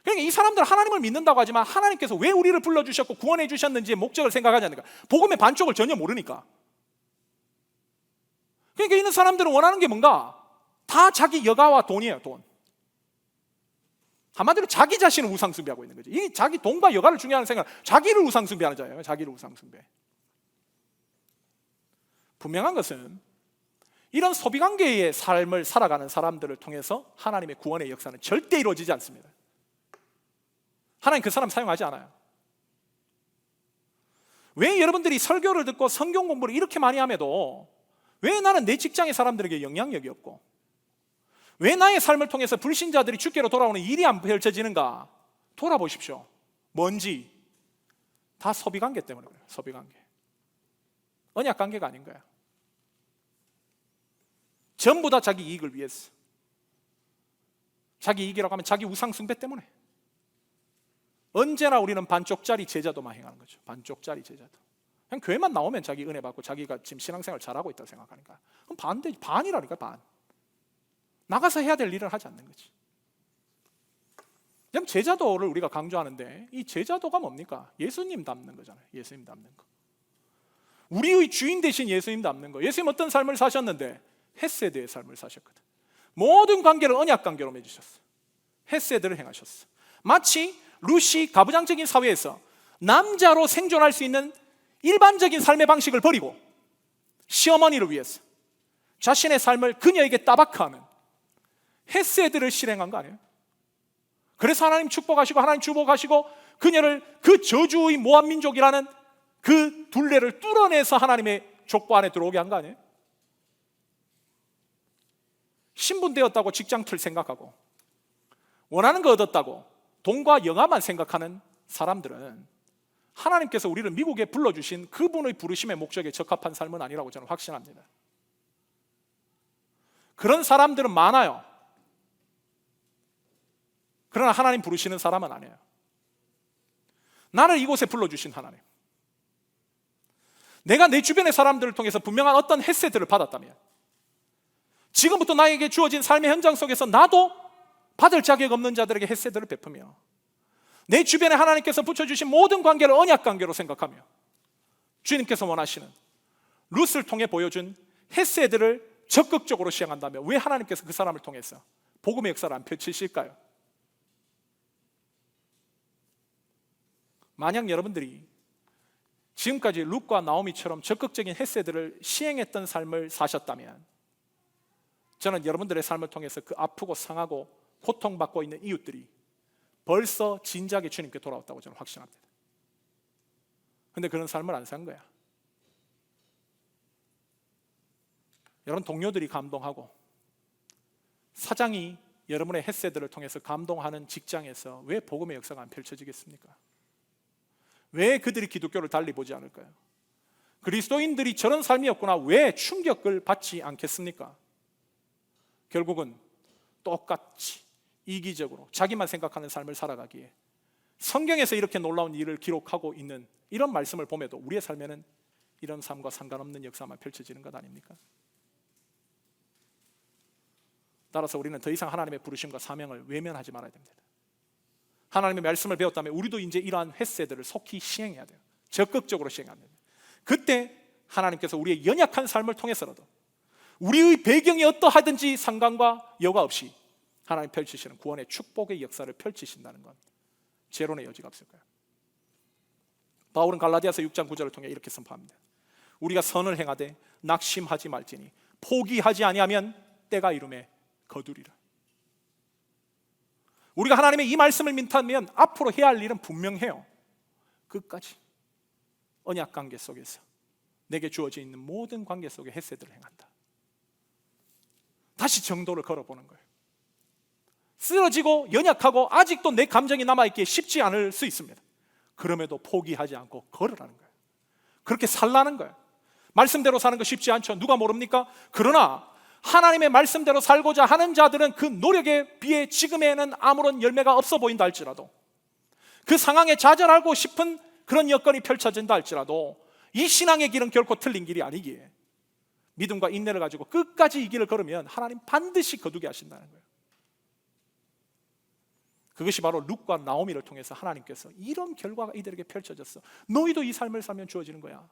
그러니까 이 사람들은 하나님을 믿는다고 하지만 하나님께서 왜 우리를 불러주셨고 구원해 주셨는지의 목적을 생각하지 않으니까. 복음의 반쪽을 전혀 모르니까. 그러니까 있는 사람들은 원하는 게 뭔가? 다 자기 여가와 돈이에요. 돈. 한마디로 자기 자신을 우상숭배하고 있는 거지. 이 자기 돈과 여가를 중요한 생각, 자기를 우상숭배하는 자예요. 자기를 우상숭배. 분명한 것은 이런 소비관계의 삶을 살아가는 사람들을 통해서 하나님의 구원의 역사는 절대 이루어지지 않습니다. 하나님 그 사람 사용하지 않아요. 왜 여러분들이 설교를 듣고 성경 공부를 이렇게 많이 함에도 왜 나는 내 직장의 사람들에게 영향력이 없고 왜 나의 삶을 통해서 불신자들이 주께로 돌아오는 일이 안 펼쳐지는가? 돌아보십시오. 뭔지 다 소비관계 때문에 그래요. 소비관계. 언약관계가 아닌 거야. 전부 다 자기 이익을 위해서. 자기 이익이라고 하면 자기 우상숭배 때문에. 언제나 우리는 반쪽짜리 제자도만 행하는 거죠. 반쪽짜리 제자도. 그냥 교회만 나오면 자기 은혜 받고 자기가 지금 신앙생활 잘하고 있다고 생각하니까. 그럼 반이라니까 반. 나가서 해야 될 일을 하지 않는 거지. 그냥 제자도를 우리가 강조하는데 이 제자도가 뭡니까? 예수님 닮는 거잖아요. 예수님 닮는 거. 우리의 주인 대신 예수님 닮는 거. 예수님 어떤 삶을 사셨는데? 헤세드의 삶을 사셨거든. 모든 관계를 언약 관계로 맺으셨어. 헤세드를 행하셨어. 마치 루시 가부장적인 사회에서 남자로 생존할 수 있는 일반적인 삶의 방식을 버리고 시어머니를 위해서 자신의 삶을 그녀에게 따박하는 헤세드를 실행한 거 아니에요? 그래서 하나님 축복하시고 하나님 주복하시고 그녀를 그 저주의 모압 민족이라는 그 둘레를 뚫어내서 하나님의 족보 안에 들어오게 한 거 아니에요? 신분되었다고 직장 틀 생각하고 원하는 거 얻었다고 돈과 영화만 생각하는 사람들은 하나님께서 우리를 미국에 불러주신 그분의 부르심의 목적에 적합한 삶은 아니라고 저는 확신합니다. 그런 사람들은 많아요. 그러나 하나님 부르시는 사람은 아니에요. 나를 이곳에 불러주신 하나님, 내가 내 주변의 사람들을 통해서 분명한 어떤 헤세드를 받았다면 지금부터 나에게 주어진 삶의 현장 속에서 나도 받을 자격 없는 자들에게 헤세드를 베푸며 내 주변에 하나님께서 붙여주신 모든 관계를 언약 관계로 생각하며 주님께서 원하시는 룻을 통해 보여준 헤세드를 적극적으로 시행한다면 왜 하나님께서 그 사람을 통해서 복음의 역사를 안 펼치실까요? 만약 여러분들이 지금까지 룻과 나오미처럼 적극적인 헤세드를 시행했던 삶을 사셨다면 저는 여러분들의 삶을 통해서 그 아프고 상하고 고통받고 있는 이웃들이 벌써 진작에 주님께 돌아왔다고 저는 확신합니다. 그런데 그런 삶을 안 산 거야. 여러분 동료들이 감동하고 사장이 여러분의 헤세드를 통해서 감동하는 직장에서 왜 복음의 역사가 안 펼쳐지겠습니까? 왜 그들이 기독교를 달리 보지 않을까요? 그리스도인들이 저런 삶이었구나. 왜 충격을 받지 않겠습니까? 결국은 똑같이 이기적으로 자기만 생각하는 삶을 살아가기에 성경에서 이렇게 놀라운 일을 기록하고 있는 이런 말씀을 봄에도 우리의 삶에는 이런 삶과 상관없는 역사만 펼쳐지는 것 아닙니까? 따라서 우리는 더 이상 하나님의 부르심과 사명을 외면하지 말아야 됩니다. 하나님의 말씀을 배웠다면 우리도 이제 이러한 횟세들을 속히 시행해야 돼요. 적극적으로 시행해야 됩니다. 그때 하나님께서 우리의 연약한 삶을 통해서라도 우리의 배경이 어떠하든지 상관과 여과 없이 하나님 펼치시는 구원의 축복의 역사를 펼치신다는 건 제론의 여지가 없을 거예요. 바울은 갈라디아서 6장 9절을 통해 이렇게 선포합니다. 우리가 선을 행하되 낙심하지 말지니 포기하지 아니하면 때가 이름에 거두리라. 우리가 하나님의 이 말씀을 민타하면 앞으로 해야 할 일은 분명해요. 끝까지 언약 관계 속에서 내게 주어져 있는 모든 관계 속에 헷세들을 행한다. 다시 정도를 걸어보는 거예요. 쓰러지고 연약하고 아직도 내 감정이 남아있기에 쉽지 않을 수 있습니다. 그럼에도 포기하지 않고 걸으라는 거예요. 그렇게 살라는 거예요. 말씀대로 사는 거 쉽지 않죠. 누가 모릅니까? 그러나 하나님의 말씀대로 살고자 하는 자들은 그 노력에 비해 지금에는 아무런 열매가 없어 보인다 할지라도, 그 상황에 좌절하고 싶은 그런 여건이 펼쳐진다 할지라도 이 신앙의 길은 결코 틀린 길이 아니기에 믿음과 인내를 가지고 끝까지 이 길을 걸으면 하나님 반드시 거두게 하신다는 거예요. 그것이 바로 룻과 나오미를 통해서 하나님께서 이런 결과가 이들에게 펼쳐졌어. 너희도 이 삶을 살면 주어지는 거야.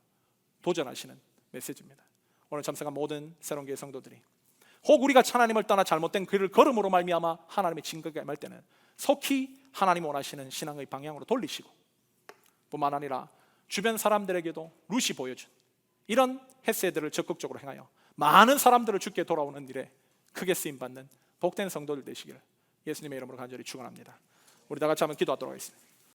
도전하시는 메시지입니다. 오늘 참석한 모든 새로운교회 성도들이 혹 우리가 하나님을 떠나 잘못된 길을 걸음으로 말미암아 하나님의 징계가 임할 때는 속히 하나님 원하시는 신앙의 방향으로 돌리시고, 뿐만 아니라 주변 사람들에게도 룻이 보여준 이런 헷세들을 적극적으로 행하여 많은 사람들을 주께 돌아오는 일에 크게 쓰임받는 복된 성도들 되시기를 예수님의 이름으로 간절히 축원합니다. 우리 다 같이 한번 기도하도록 하겠습니다.